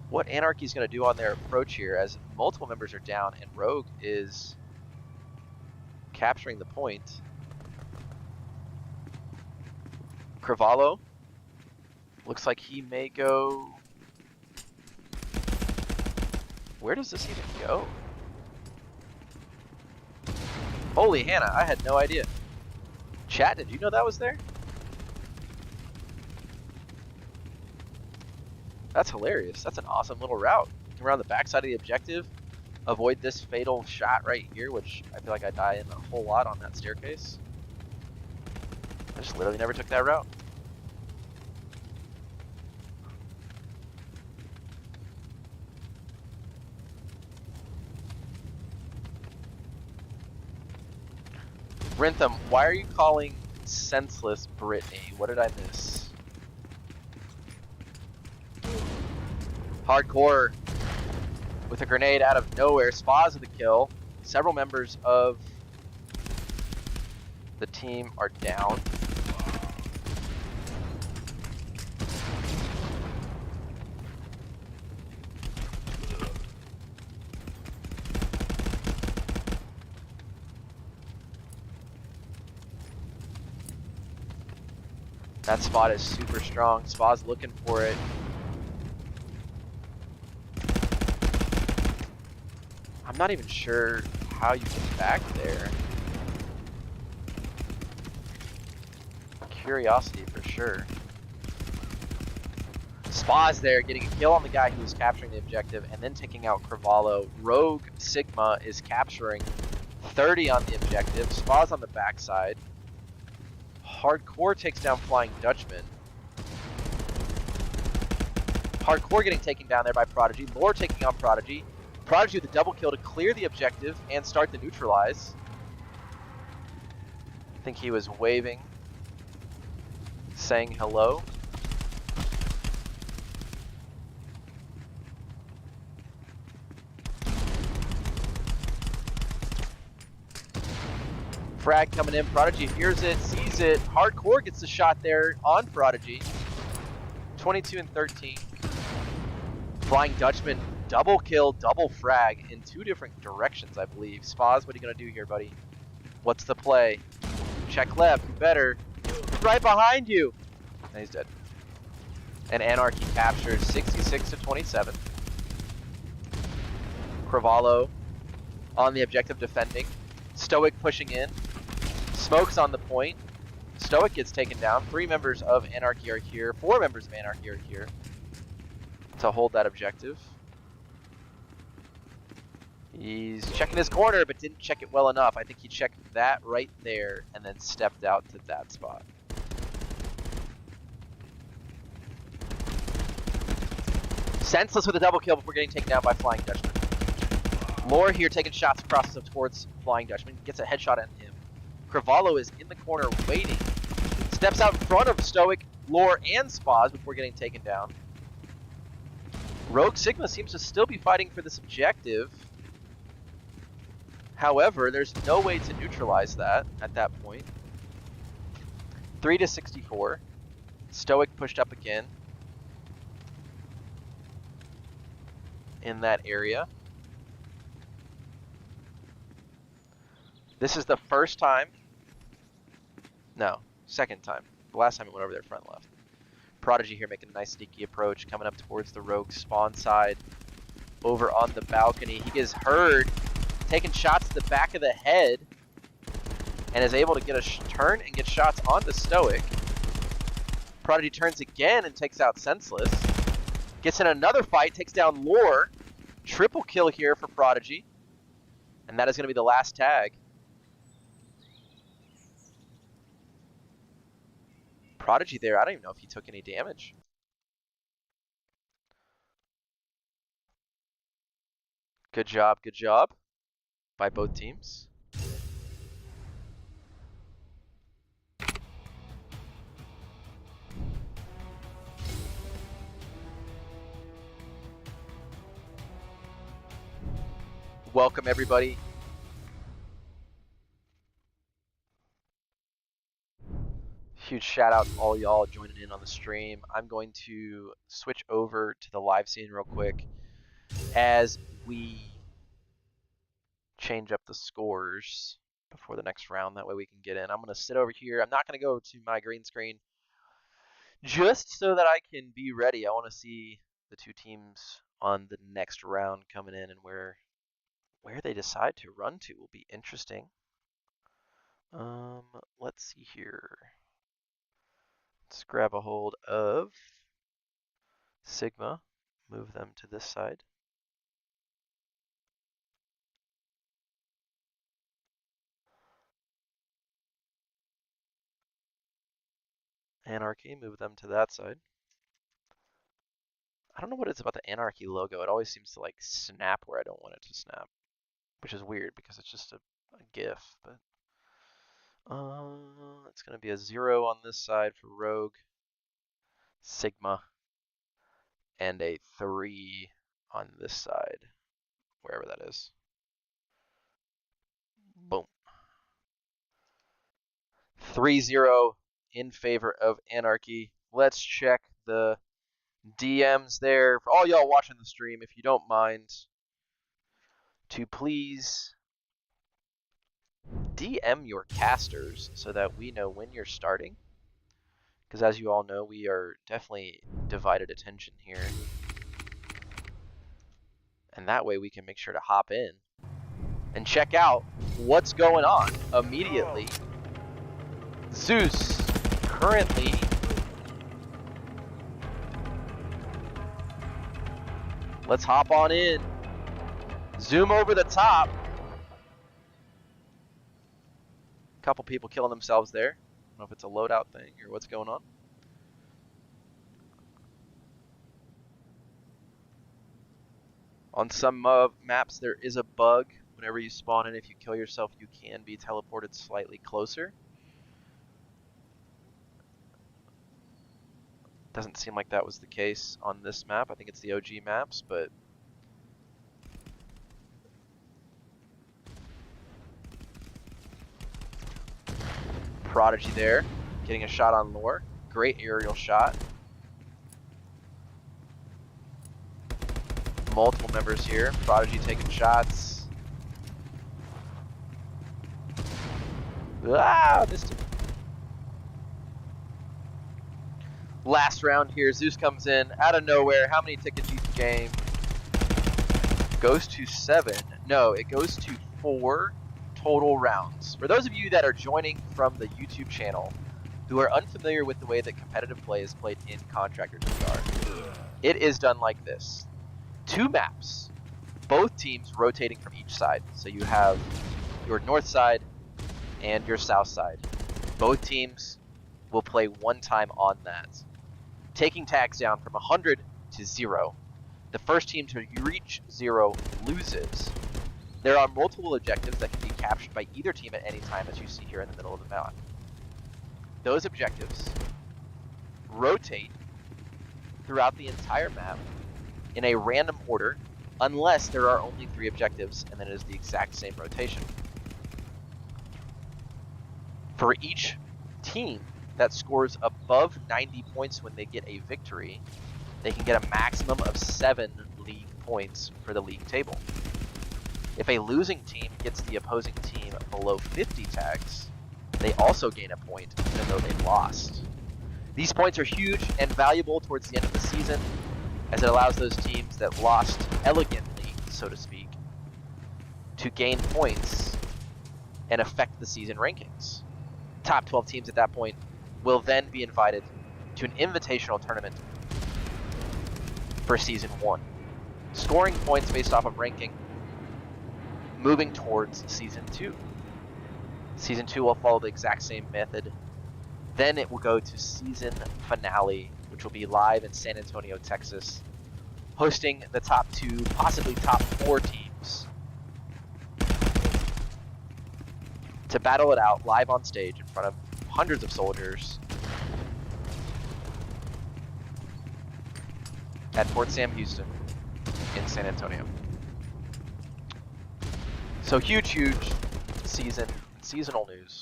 what Anarchy's going to do on their approach here, as multiple members are down and Rogue is capturing the point. Cravallo looks like he may go. Where does this even go? Holy Hannah, I had no idea. Chat, did you know that was there? That's hilarious. That's an awesome little route. Come around the backside of the objective, avoid this fatal shot right here, which I feel like I die in a whole lot on that staircase. I just literally never took that route. Rintham, why are you calling Senseless Brittany? What did I miss? Hardcore with a grenade out of nowhere. Spaz with the kill. Several members of the team are down. That spot is super strong. Spaz looking for it. I'm not even sure how you get back there. Curiosity for sure. Spaz there getting a kill on the guy who was capturing the objective and then taking out Cravallo. Rogue Sigma is capturing 30 on the objective. Spaz on the backside. Hardcore takes down Flying Dutchman. Hardcore getting taken down there by Prodigy. Lore taking on Prodigy. Prodigy with a double kill to clear the objective and start the neutralize. I think he was waving, saying hello. Frag coming in. Prodigy hears it, sees it. Hardcore gets the shot there on Prodigy. 22 and 13. Flying Dutchman, double kill, double frag in 2 different directions, I believe. Spaz, what are you going to do here, buddy? What's the play? Check left, you better. Right behind you. And he's dead. And Anarchy captures 66 to 27. Cravallo on the objective defending. Stoic pushing in. Smoke's on the point. Stoic gets taken down. 3 members of Anarchy are here. 4 members of Anarchy are here to hold that objective. He's checking his corner, but didn't check it well enough. I think he checked that right there and then stepped out to that spot. Senseless with a double kill before getting taken down by Flying Dutchman. Lore here taking shots across towards Flying Dutchman. Gets a headshot on him. Cravallo is in the corner waiting. Steps out in front of Stoic, Lore, and Spaz before getting taken down. Rogue Sigma seems to still be fighting for this objective. However, there's no way to neutralize that at that point. 3 to 64. Stoic pushed up again in that area. This is the first time. No, second time. The last time it went over their front left. Prodigy here making a nice sneaky approach, coming up towards the Rogue spawn side. Over on the balcony. He gets heard, taking shots to the back of the head, and is able to get a turn and get shots onto Stoic. Prodigy turns again and takes out Senseless. Gets in another fight, takes down Lore. Triple kill here for Prodigy. And that is going to be the last tag. Prodigy there, I don't even know if he took any damage. Good job by both teams. Welcome everybody. Huge shout out to all y'all joining in on the stream. I'm going to switch over to the live scene real quick as we change up the scores before the next round. That way we can get in. I'm going to sit over here. I'm not going to go to my green screen just so that I can be ready. I want to see the 2 teams on the next round coming in, and where they decide to run to will be interesting. Let's see here. Let's grab a hold of Sigma, move them to this side. Anarchy, move them to that side. I don't know what it's about the Anarchy logo. It always seems to like snap where I don't want it to snap, which is weird because it's just a GIF. But it's gonna be a 0 on this side for Rogue, Sigma, and a 3 on this side, wherever that is. Boom. 3-0 in favor of Anarchy. Let's check the DMs there. For all y'all watching the stream, if you don't mind, to please DM your casters so that we know when you're starting. Because as you all know, we are definitely divided attention here. And that way we can make sure to hop in and check out what's going on immediately. Zeus currently let's hop on in. Zoom over the top. Couple people killing themselves there. I don't know if it's a loadout thing or what's going on. On some maps, there is a bug. Whenever you spawn in, if you kill yourself, you can be teleported slightly closer. Doesn't seem like that was the case on this map. I think it's the OG maps, but Prodigy there, getting a shot on Lore. Great aerial shot. Multiple members here. Prodigy taking shots. Ah, missed him. Last round here, Zeus comes in out of nowhere. How many tickets each game? Goes to 7. No, it goes to 4 total rounds. For those of you that are joining from the YouTube channel who are unfamiliar with the way that competitive play is played in Contractors VR, it is done like this. 2 maps, both teams rotating from each side. So you have your north side and your south side. Both teams will play 1 time on that, taking tags down from 100 to 0. The first team to reach 0 loses. There are multiple objectives that can be captured by either team at any time, as you see here in the middle of the map. Those objectives rotate throughout the entire map in a random order, unless there are only 3 objectives, and then it is the exact same rotation. For each team that scores above 90 points when they get a victory, they can get a maximum of 7 league points for the league table. If a losing team gets the opposing team below 50 tags, they also gain a point, even though they've lost. These points are huge and valuable towards the end of the season, as it allows those teams that lost elegantly, so to speak, to gain points and affect the season rankings. Top 12 teams at that point will then be invited to an invitational tournament for Season 1, scoring points based off of ranking, moving towards Season 2. Season 2 will follow the exact same method. Then it will go to Season Finale, which will be live in San Antonio, Texas, hosting the top 2, possibly top 4 teams to battle it out live on stage in front of hundreds of soldiers at Fort Sam Houston in San Antonio. So huge season, seasonal news.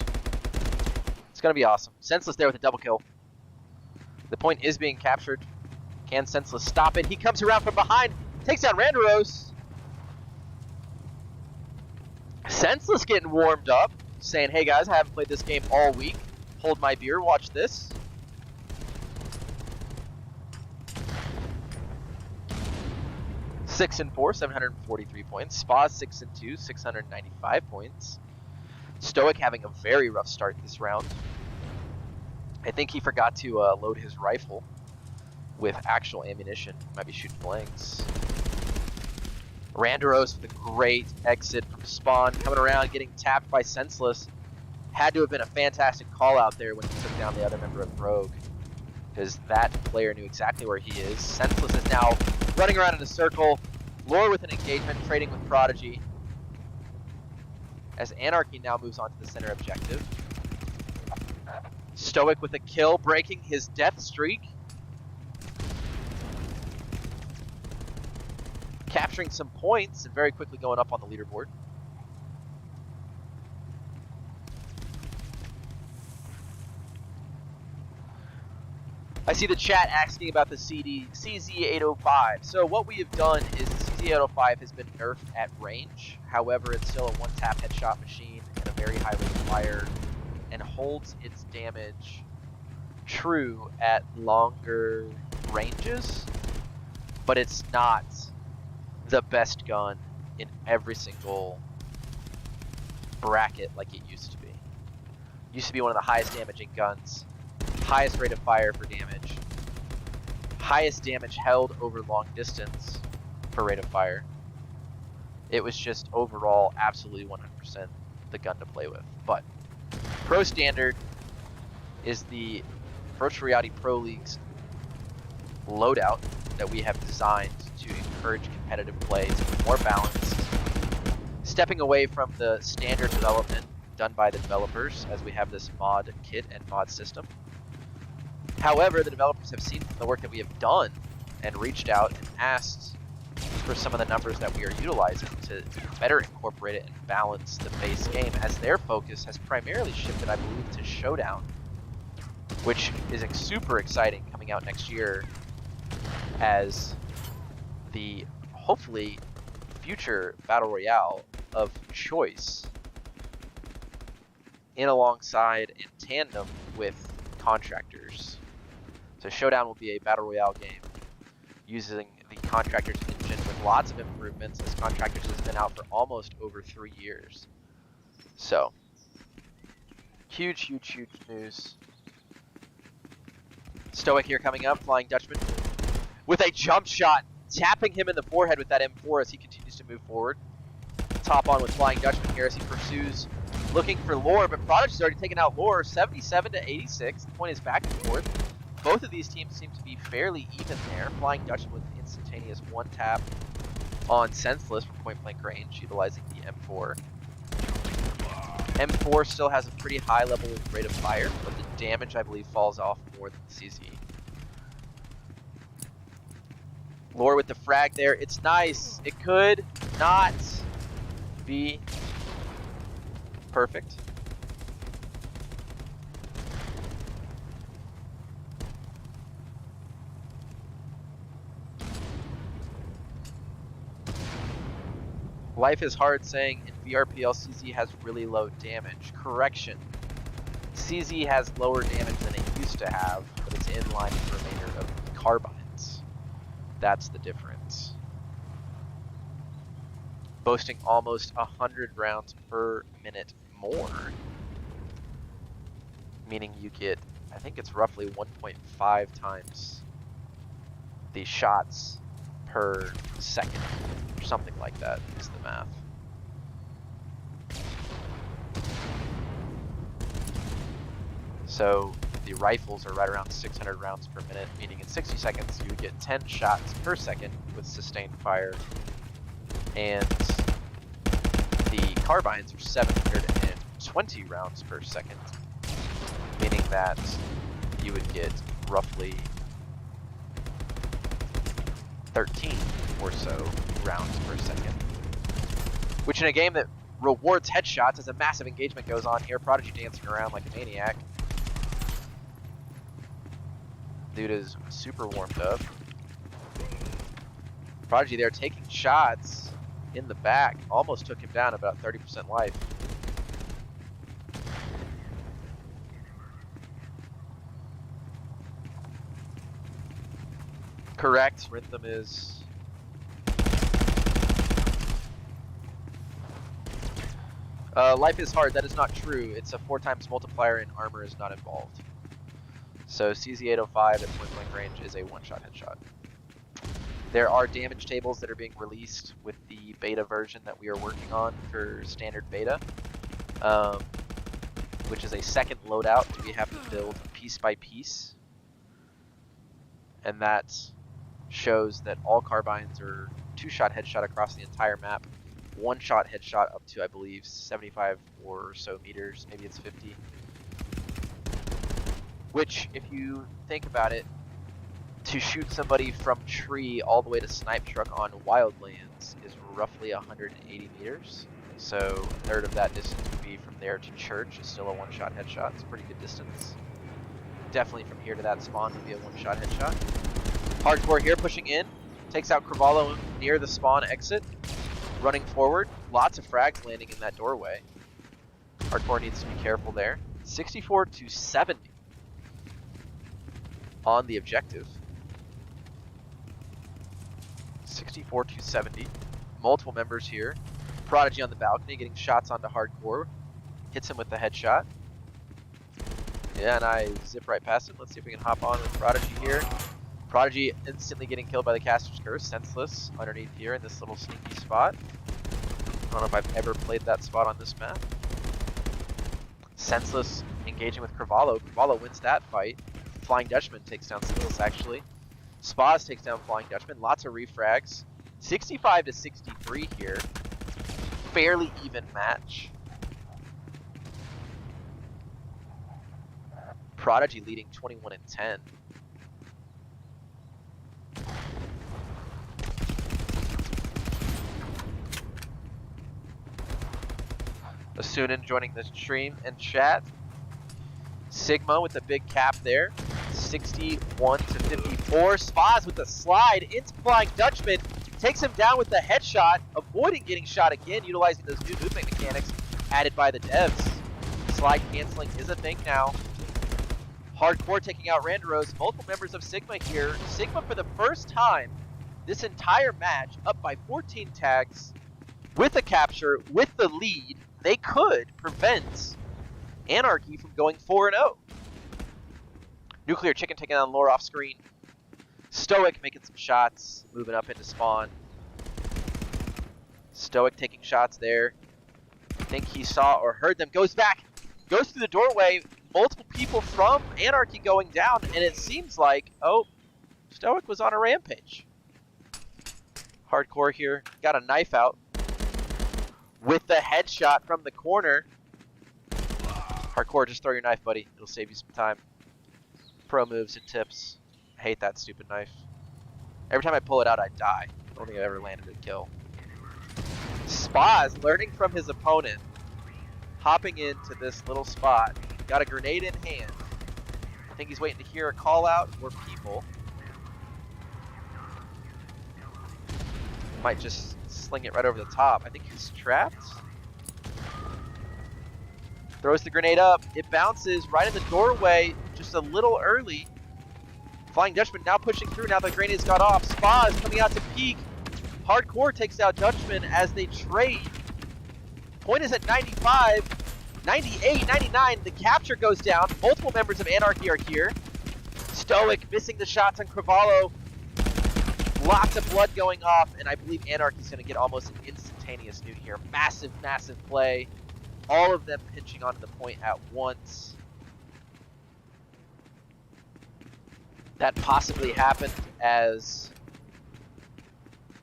It's going to be awesome. Senseless there with a double kill. The point is being captured. Can Senseless stop it? He comes around from behind, takes down Randaros. Senseless getting warmed up, saying, hey guys, I haven't played this game all week. Hold my beer, watch this. Six and 4, 743 points. Spa 6 and 2, 695 points. Stoic having a very rough start this round. I think he forgot to load his rifle with actual ammunition. Might be shooting blanks. Randaros with a great exit from spawn, coming around, getting tapped by Senseless. Had to have been a fantastic call out there when he took down the other member of Rogue, because that player knew exactly where he is. Senseless is now running around in a circle. Lore with an engagement, trading with Prodigy, as Anarchy now moves on to the center objective. Stoic with a kill, breaking his death streak. Capturing some points and very quickly going up on the leaderboard. I see the chat asking about the CZ805. So what we have done is the CZ805 has been nerfed at range. However, it's still a one-tap headshot machine and a very high rate of fire, and holds its damage true at longer ranges. But it's not the best gun in every single bracket like it used to be. Used to be one of the highest damaging guns, highest rate of fire for damage, highest damage held over long distance for rate of fire. It was just overall absolutely 100% the gun to play with. But Pro Standard is the Virtual Reality Pro League's loadout that we have designed to encourage competitive play to be more balanced, stepping away from the standard development done by the developers, as we have this mod kit and mod system. However, the developers have seen the work that we have done and reached out and asked for some of the numbers that we are utilizing to better incorporate it and balance the base game, as their focus has primarily shifted, I believe, to Showdown, which is super exciting coming out next year as the hopefully future Battle Royale of choice, in alongside in tandem with Contractors. So Showdown will be a Battle Royale game using the Contractors engine with lots of improvements, as Contractors has been out for almost over 3 years. So, huge, huge, huge news. Stoic here coming up, Flying Dutchman with a jump shot, tapping him in the forehead with that M4 as he continues to move forward. Top on with Flying Dutchman here as he pursues, looking for Lore, but Prodigy's already taken out Lore, 77 to 86. The point is back and forth. Both of these teams seem to be fairly even there. Flying Dutchman with an instantaneous one tap on Senseless from point blank range, utilizing the M4. M4 still has a pretty high level rate of fire, but the damage, I believe, falls off more than the CZ. Lore with the frag there. It's nice. It could not be perfect. Life is Hard saying in VRPL CZ has really low damage. Correction. CZ has lower damage than it used to have, but it's in line with the remainder of carbines. That's the difference. Boasting almost 100 rounds per minute more. Meaning you get, I think it's roughly 1.5 times the shots per second, or something like that is the math. So the rifles are right around 600 rounds per minute, meaning in 60 seconds you would get 10 shots per second with sustained fire, and the carbines are 720 rounds per second, meaning that you would get roughly 13 or so rounds per second, which in a game that rewards headshots as a massive engagement goes on here. Prodigy dancing around like a maniac. Dude is super warmed up. Prodigy there taking shots in the back, almost took him down, about 30% life. Correct, Rhythm is Life is Hard, that is not true. It's a 4 times multiplier and armor is not involved. So CZ805 at point blank range is a one-shot headshot. There are damage tables that are being released with the beta version that we are working on for standard beta, which is a second loadout that we have to build piece by piece. And that shows that all carbines are 2-shot headshot across the entire map, 1-shot headshot up to, I believe, 75 or so meters, maybe it's 50. Which, if you think about it, to shoot somebody from tree all the way to snipe truck on wildlands is roughly 180 meters. So a third of that distance would be from there to church. Is still a 1-shot headshot. It's a pretty good distance. Definitely from here to that spawn would be a 1-shot headshot. Hardcore here pushing in. Takes out Cravallo near the spawn exit. Running forward. Lots of frags landing in that doorway. Hardcore needs to be careful there. 64 to 70 on the objective. 64 to 70. Multiple members here. Prodigy on the balcony getting shots onto Hardcore. Hits him with the headshot. Yeah, and I zip right past him. Let's see if we can hop on with Prodigy here. Prodigy instantly getting killed by the Caster's Curse. Senseless underneath here in this little sneaky spot. I don't know if I've ever played that spot on this map. Senseless engaging with Cravallo. Cravallo wins that fight. Flying Dutchman takes down Senseless actually. Spaz takes down Flying Dutchman. Lots of refrags. 65 to 63 here. Fairly even match. Prodigy leading 21 and 10. Asunin joining the stream and chat. Sigma with the big cap there. 61 to 54. Spaz with the slide into Flying Dutchman. Takes him down with the headshot, avoiding getting shot again, utilizing those new movement mechanics added by the devs. Slide canceling is a thing now. Hardcore taking out Randaros. Multiple members of Sigma here. Sigma for the first time this entire match up by 14 tags with a capture, with the lead. They could prevent Anarchy from going 4-0. Nuclear Chicken taking on Lore off screen. Stoic making some shots, moving up into spawn. Stoic taking shots there. I think he saw or heard them. Goes back, goes through the doorway. Multiple people from Anarchy going down, and it seems like, oh, Stoic was on a rampage. Hardcore here, got a knife out with the headshot from the corner. Hardcore, just throw your knife, buddy. It'll save you some time. Pro moves and tips. I hate that stupid knife. Every time I pull it out, I die. I don't think I've ever landed a kill. Spaz learning from his opponent. Hopping into this little spot. Got a grenade in hand. I think he's waiting to hear a call out or people. Might just sling it right over the top. I think he's trapped. Throws the grenade up. It bounces right in the doorway just a little early. Flying Dutchman now pushing through. Now the grenade's got off. Spaz coming out to peek. Hardcore takes out Dutchman as they trade. Point is at 95. 98, 99, the capture goes down. Multiple members of Anarchy are here. Stoic missing the shots on Cravallo. Lots of blood going off, and I believe Anarchy's going to get almost an instantaneous nuke here. Massive, massive play. All of them pinching onto the point at once. That possibly happened as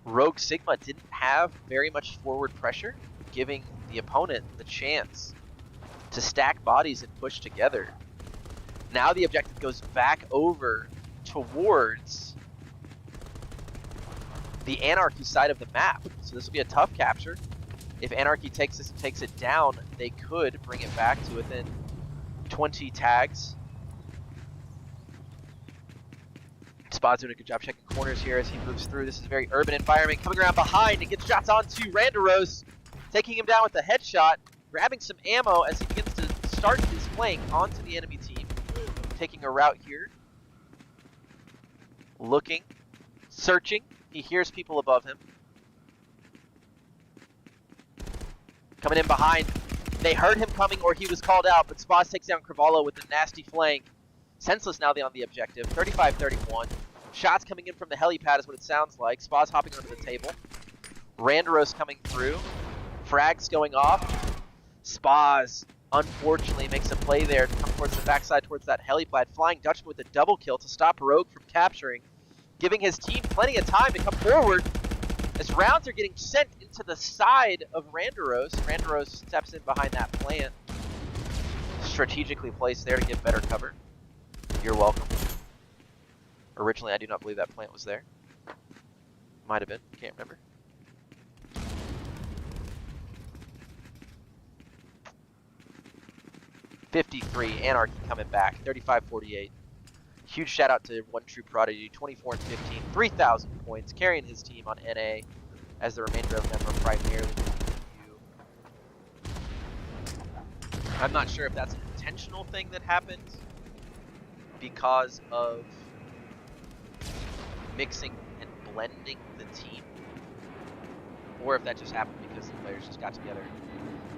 Rogue Sigma didn't have very much forward pressure, giving the opponent the chance to stack bodies and push together. Now the objective goes back over towards the Anarchy side of the map. So this will be a tough capture. If Anarchy takes this and takes it down, they could bring it back to within 20 tags. Spaz doing a good job checking corners here as he moves through. This is a very urban environment. Coming around behind and gets shots onto Randaros, taking him down with a headshot. Grabbing some ammo as he begins to start his flank onto the enemy team. Taking a route here. Looking. Searching. He hears people above him. Coming in behind. They heard him coming or he was called out, but Spaz takes down Cravallo with a nasty flank. Senseless now on the objective. 35-31. Shots coming in from the helipad is what it sounds like. Spaz hopping onto the table. Randaros coming through. Frags going off. Spaz, unfortunately, makes a play there to come towards the backside towards that helipad. Flying Dutchman with a double kill to stop Rogue from capturing, giving his team plenty of time to come forward as rounds are getting sent into the side of Randaros. Randaros steps in behind that plant, strategically placed there to give better cover. You're welcome. Originally, I do not believe that plant was there. Might have been, can't remember. .53, Anarchy coming back, 35-48. Huge shout out to One True Prodigy, 24 and 15, 3,000 points, carrying his team on NA as the remainder of them are primarily EU. I'm not sure if that's an intentional thing that happened because of mixing and blending the team, or if that just happened because the players just got together.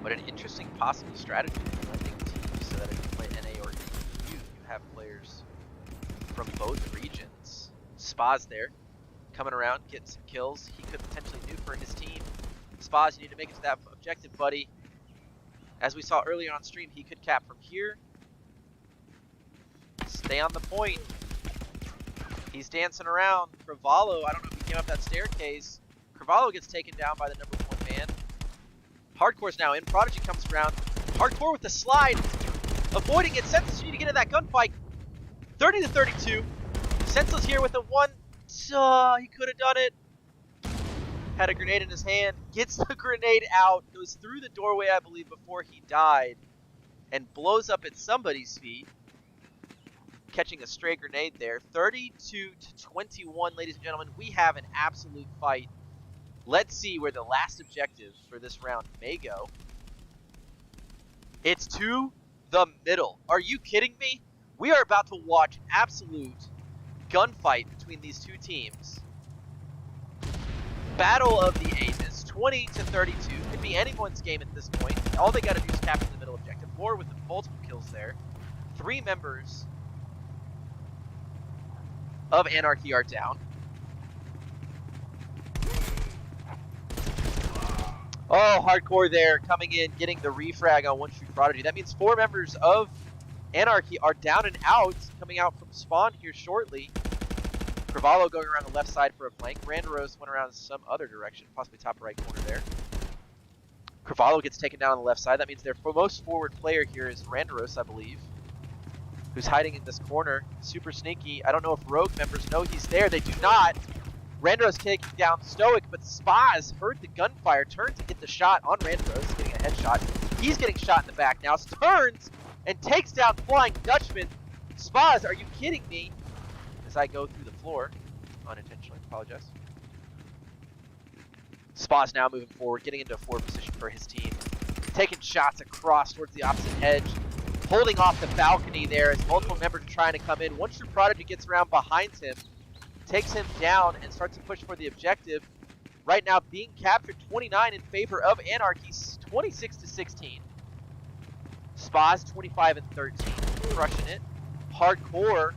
But an interesting possible strategy for blending teams so that if you play NA or EU, you have players from both regions. Spaz there, coming around, getting some kills. He could potentially nuke for his team. Spaz, you need to make it to that objective, buddy. As we saw earlier on stream, he could cap from here. Stay on the point. He's dancing around. Cravallo, I don't know if he came up that staircase. Cravallo gets taken down by the number 1 man. Hardcore's now in. Prodigy comes around. Hardcore with the slide. Avoiding it. Senseless, you need to get in that gunfight. 30-32. Senseless here with the one. He could have done it. had a grenade in his hand, gets the grenade out, goes through the doorway, I believe, before he died, and blows up at somebody's feet, catching a stray grenade there. 32-21, ladies and gentlemen. We have an absolute fight. Let's see where the last objective for this round may go. It's to the middle. Are you kidding me? We are about to watch an absolute gunfight between these two teams. Battle of the ages, 20-32. Could be anyone's game at this point. All they got to do is capture the middle objective. Lore with the multiple kills there. 3 members of Anarchy are down. Oh, hardcore there, coming in, getting the refrag on One True Prodigy. That means 4 members of Anarchy are down and out, coming out from spawn here shortly. Cravallo going around the left side for a flank. Randaros went around some other direction, possibly top right corner there. Cravallo gets taken down on the left side. That means their most forward player here is Randaros, I believe, who's hiding in this corner. Super sneaky. I don't know if Rogue members know he's there. They do not. Randaros taking down Stoic, but Spaz heard the gunfire, turned to get the shot on Randaros, getting a headshot. He's getting shot in the back now. Turns and takes down Flying Dutchman. Spaz, are you kidding me? As I go through the floor, unintentionally, apologize. Spaz now moving forward, getting into a forward position for his team. Taking shots across towards the opposite edge. Holding off the balcony there as multiple members are trying to come in. One True Prodigy gets around behind him, takes him down, and starts to push for the objective. Right now being captured, 29 in favor of Anarchy, 26-16. Spaz 25-13, crushing it. Hardcore,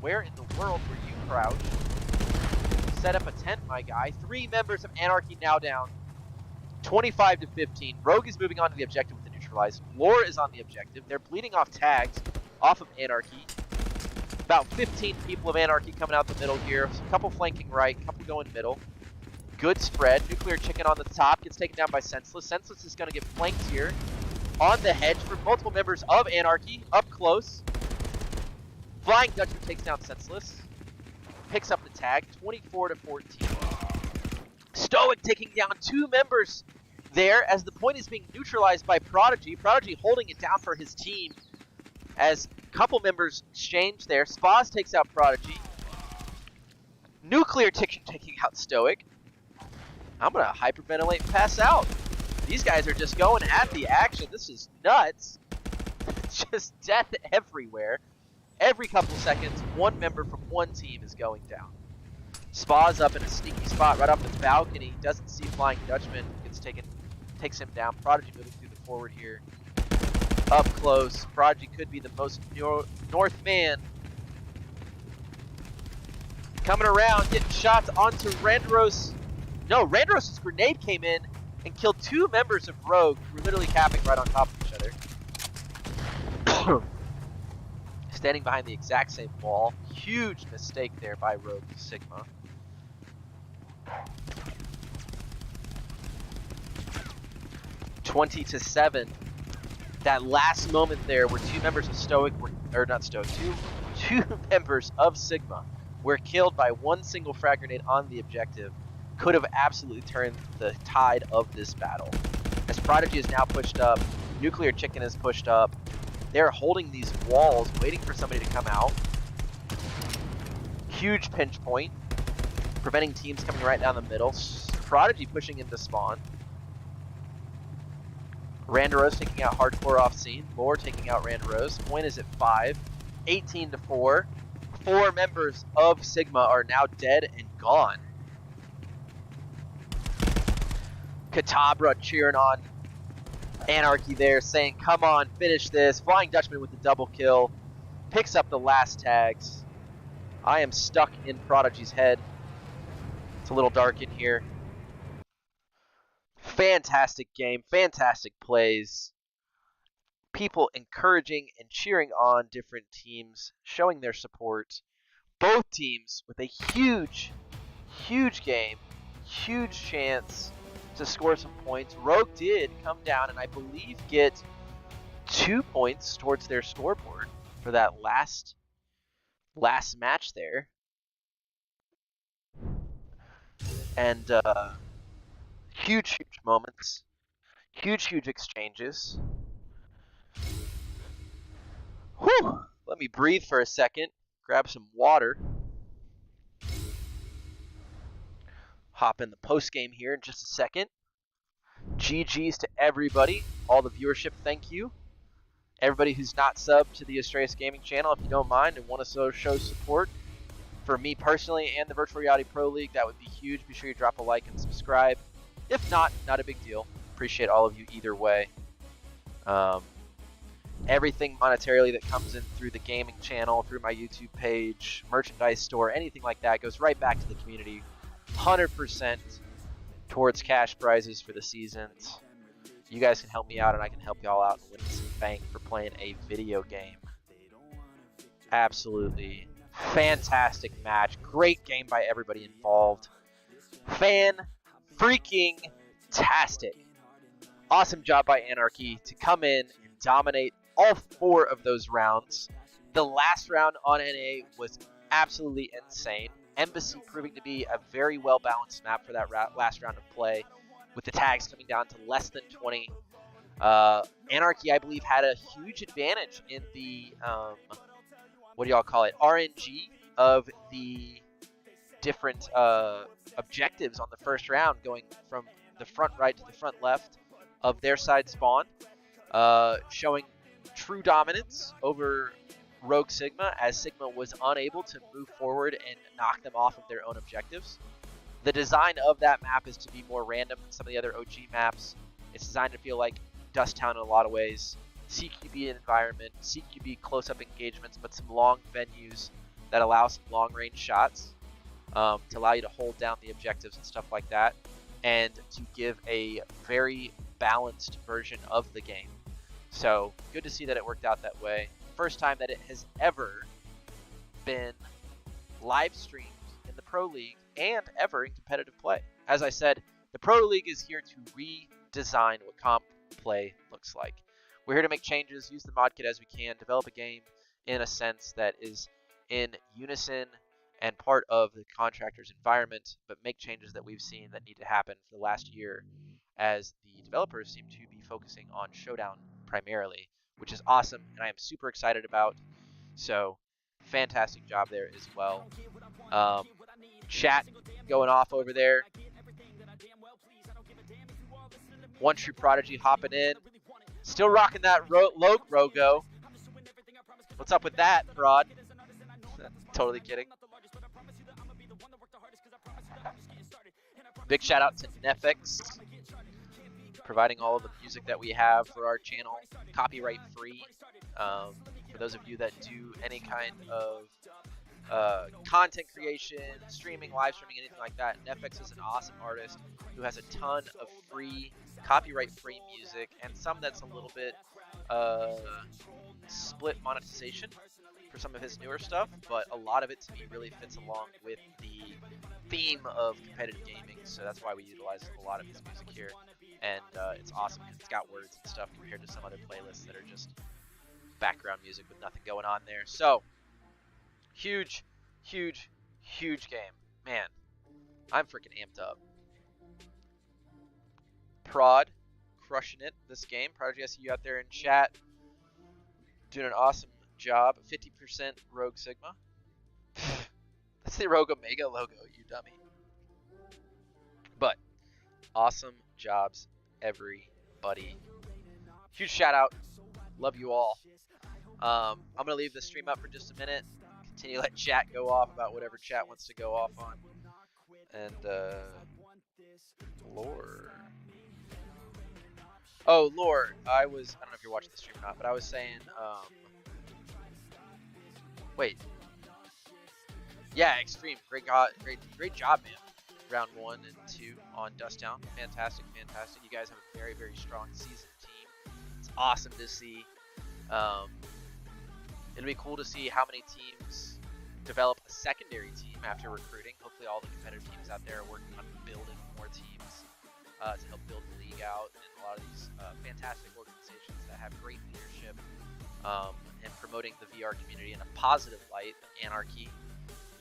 where in the world were you crouched? Set up a tent, my guy. 3 members of Anarchy now down. 25-15. Rogue is moving on to the objective with the neutralized. Lore is on the objective. They're bleeding off tags off of Anarchy. About 15 people of Anarchy coming out the middle here. A couple flanking right, a couple going middle. Good spread. Nuclear Chicken on the top. Gets taken down by Senseless. Senseless is going to get flanked here. On the hedge for multiple members of Anarchy. Up close. Flying Dutchman takes down Senseless. Picks up the tag. 24-14. Stoic taking down 2 members there as the point is being neutralized by Prodigy. Prodigy holding it down for his team as a couple members exchange there. Spaz takes out Prodigy. Nuclear taking out Stoic. I'm going to hyperventilate and pass out. These guys are just going at the action. This is nuts. Just death everywhere. Every couple seconds, 1 member from one team is going down. Spaz up in a sneaky spot right off the balcony. Doesn't see Flying Dutchman. Takes him down. Prodigy moving through the forward here. Up close. Prodigy could be the most north man. Coming around, getting shots onto Randaros. No, Randaros' grenade came in and killed 2 members of Rogue who were literally capping right on top of each other. Standing behind the exact same wall. Huge mistake there by Rogue Sigma. (20-7). That last moment there where 2 members of Stoic were, or not Stoic, two members of Sigma were killed by 1 single frag grenade on the objective, could have absolutely turned the tide of this battle. As Prodigy is now pushed up, Nuclear Chicken is pushed up. They're holding these walls, waiting for somebody to come out. Huge pinch point, preventing teams coming right down the middle. Prodigy pushing into spawn. Randaros taking out Hardcore off scene. Lore taking out Randaros. Point is at 5. 18-4. 4 members of Sigma are now dead and gone. Katabra cheering on Anarchy there, saying, come on, finish this. Flying Dutchman with the double kill. Picks up the last tags. I am stuck in Prodigy's head. It's a little dark in here. Fantastic game, fantastic plays. People encouraging and cheering on different teams, showing their support. Both teams with a huge, huge game, huge chance to score some points. Rogue did come down and I believe get 2 points towards their scoreboard for that last match there. And Huge moments. Huge exchanges. Whew! Let me breathe for a second. Grab some water. Hop in the post game here in just a second. GG's to everybody. All the viewership, thank you. Everybody who's not subbed to the Astraeus Gaming channel, if you don't mind and want to show support for me personally and the Virtual Reality Pro League, that would be huge. Be sure you drop a like and subscribe. If not, not a big deal. Appreciate all of you either way. Everything monetarily that comes in through the gaming channel, through my YouTube page, merchandise store, anything like that goes right back to the community. 100% towards cash prizes for the seasons. You guys can help me out and I can help y'all out and win some bank for playing a video game. Absolutely fantastic match. Great game by everybody involved. Fan-freaking-tastic. Awesome job by Anarchy to come in and dominate all 4 of those rounds. The last round on NA was absolutely insane. Embassy proving to be a very well-balanced map for that last round of play, with the tags coming down to less than 20. Anarchy, I believe, had a huge advantage in the, what do y'all call it, RNG of the different objectives on the first round, going from the front right to the front left of their side spawn, showing true dominance over Rogue Sigma, as Sigma was unable to move forward and knock them off of their own objectives. The design of that map is to be more random than some of the other OG maps. It's designed to feel like Dust Town in a lot of ways. CQB environment, CQB close-up engagements, but some long venues that allow some long-range shots to allow you to hold down the objectives and stuff like that, and to give a very balanced version of the game. So good to see that it worked out that way. First time that it has ever been live streamed in the Pro League and ever in competitive play. As I said, the Pro League is here to redesign what comp play looks like. We're here to make changes, use the mod kit as we can, develop a game in a sense that is in unison and part of the contractor's environment, but make changes that we've seen that need to happen for the last year, as the developers seem to be focusing on Showdown primarily, which is awesome and I am super excited about. So fantastic job there as well. Chat going off over there. One True Prodigy hopping in. Still rocking that logo. What's up with that, Prod? Totally kidding. Big shout out to Nefix, providing all of the music that we have for our channel, copyright free. For those of you that do any kind of content creation, streaming, live streaming, anything like that, Nefix is an awesome artist who has a ton of free, copyright free music, and some that's a little bit split monetization for some of his newer stuff, but a lot of it to me really fits along with the theme of competitive gaming, so that's why we utilize a lot of his music here. And it's awesome because it's got words and stuff compared to some other playlists that are just background music with nothing going on there. So, huge game. Man, I'm freaking amped up. Prod, crushing it this game. Prodigy, I see you out there in chat, doing an awesome job. 50% Rogue Sigma. That's the Rogue Omega logo, you dummy. But, awesome jobs, everybody. Huge shout out. Love you all. I'm going to leave the stream up for just a minute. Continue to let chat go off about whatever chat wants to go off on. And, Lore. Oh, Lore, I don't know if you're watching the stream or not, but I was saying, wait. Yeah, Extreme, great job, man. Round 1 and 2 on Dust Town. Fantastic. You guys have a very strong season team. It's awesome to see. It'll be cool to see how many teams develop a secondary team after recruiting. Hopefully all the competitive teams out there are working on building more teams to help build the league out, and a lot of these fantastic organizations that have great leadership and promoting the VR community in a positive light. Anarchy,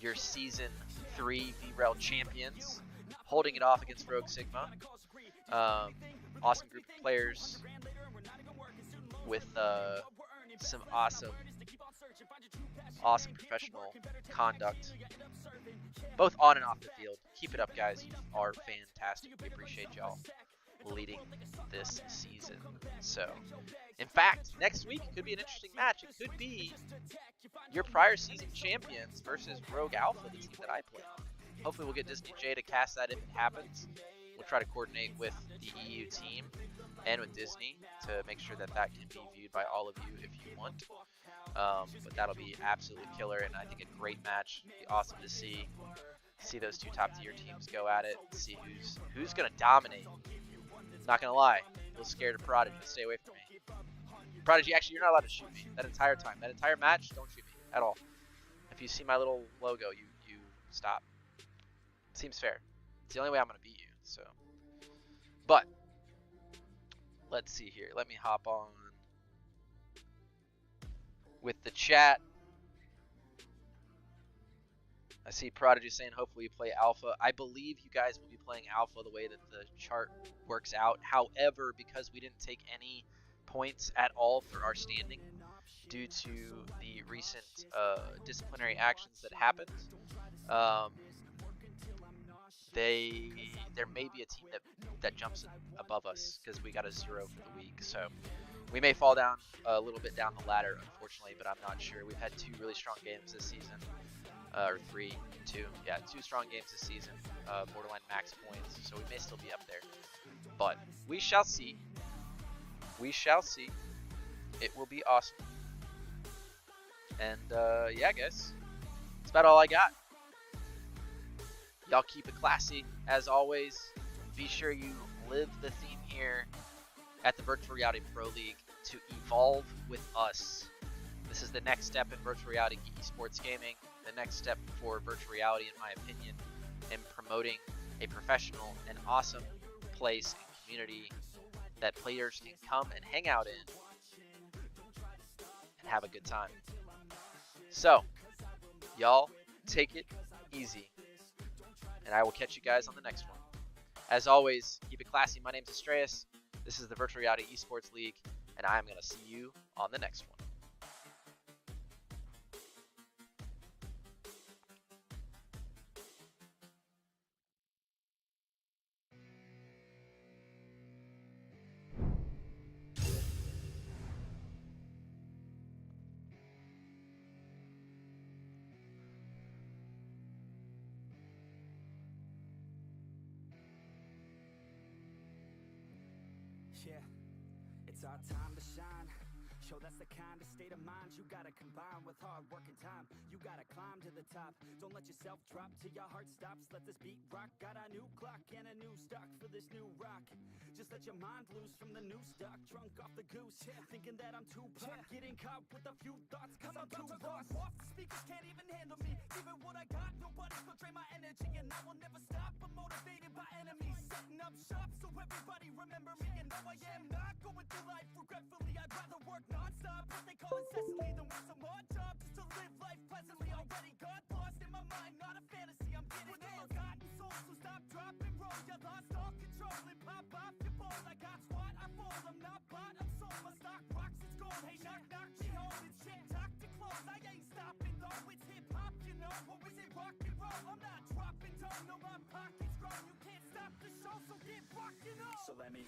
your Season 3 VREL champions, holding it off against Rogue Sigma. Awesome group of players with some awesome professional conduct, both on and off the field. Keep it up, guys. You are fantastic. We appreciate y'all leading this season. So, in fact, next week could be an interesting match. It could be your prior season champions versus Rogue Alpha, the team that I play on. Hopefully we'll get Disney J to cast that if it happens. We'll try to coordinate with the EU team and with Disney to make sure that that can be viewed by all of you if you want. But that'll be absolutely killer, and I think a great match. It'll be awesome to see those two top tier teams go at it. See who's gonna dominate. Not gonna lie, a little scared of Prodigy. Stay away from me. Prodigy, actually, you're not allowed to shoot me that entire time. That entire match, don't shoot me at all. If you see my little logo, you stop. Seems fair. It's the only way I'm gonna beat you. So, but let's see here. Let me hop on with the chat. I see Prodigy saying hopefully you play Alpha. I believe you guys will be playing Alpha the way that the chart works out. However, because we didn't take any points at all for our standing due to the recent disciplinary actions that happened, there may be a team that jumps above us because we got a 0 for the week. So we may fall down a little bit down the ladder, unfortunately, but I'm not sure. We've had 2 really strong games this season. Or 2 strong games this season, borderline max points, so we may still be up there, but we shall see. It will be awesome. And yeah, guys, that's about all I got. Y'all keep it classy as always. Be sure you live the theme here at the Virtual Reality Pro League to evolve with us. This is the next step in virtual reality esports gaming. The next step for virtual reality, in my opinion, in promoting a professional and awesome place and community that players can come and hang out in and have a good time. So, y'all take it easy, and I will catch you guys on the next one. As always, keep it classy. My name's Astraeus. This is the Virtual Reality Esports League, and I am going to see you on the next one. Yeah, it's our time to shine. Show that's the kind of state of mind you gotta combine with hard work and time. You gotta climb to the top. Don't let yourself drop till your heart stops. Let this beat rock. Got a new clock and a new stock for this new rock. Just let your mind loose from the new stock. Drunk off the goose, thinking that I'm too pop. Getting caught with a few thoughts cause I'm too lost. Off the speakers can't even handle me. Even what I got, nobody's gonna drain my energy. And I will never stop. I'm motivated by enemies. Setting up shop so everybody remember me. And no, I am not going through life regretfully. I'd rather work non-stop, what they call incessantly, than work some odd job just to live life pleasantly. Already got lost in my mind, not a fantasy. I'm getting ill-gotten souls, so stop, drop, and roll. You lost all control and pop off your ball. I got squat, I fall. I'm not bought, I'm sold. My stock rocks, it's gold. Hey, knock, knock, she home. It's shit, talk to close. I ain't stopping though. It's hip-hop, you know, or is it rock and roll? I'm not dropping, don't know my pockets grow. You can't stop the show, so get rockin' up. So let me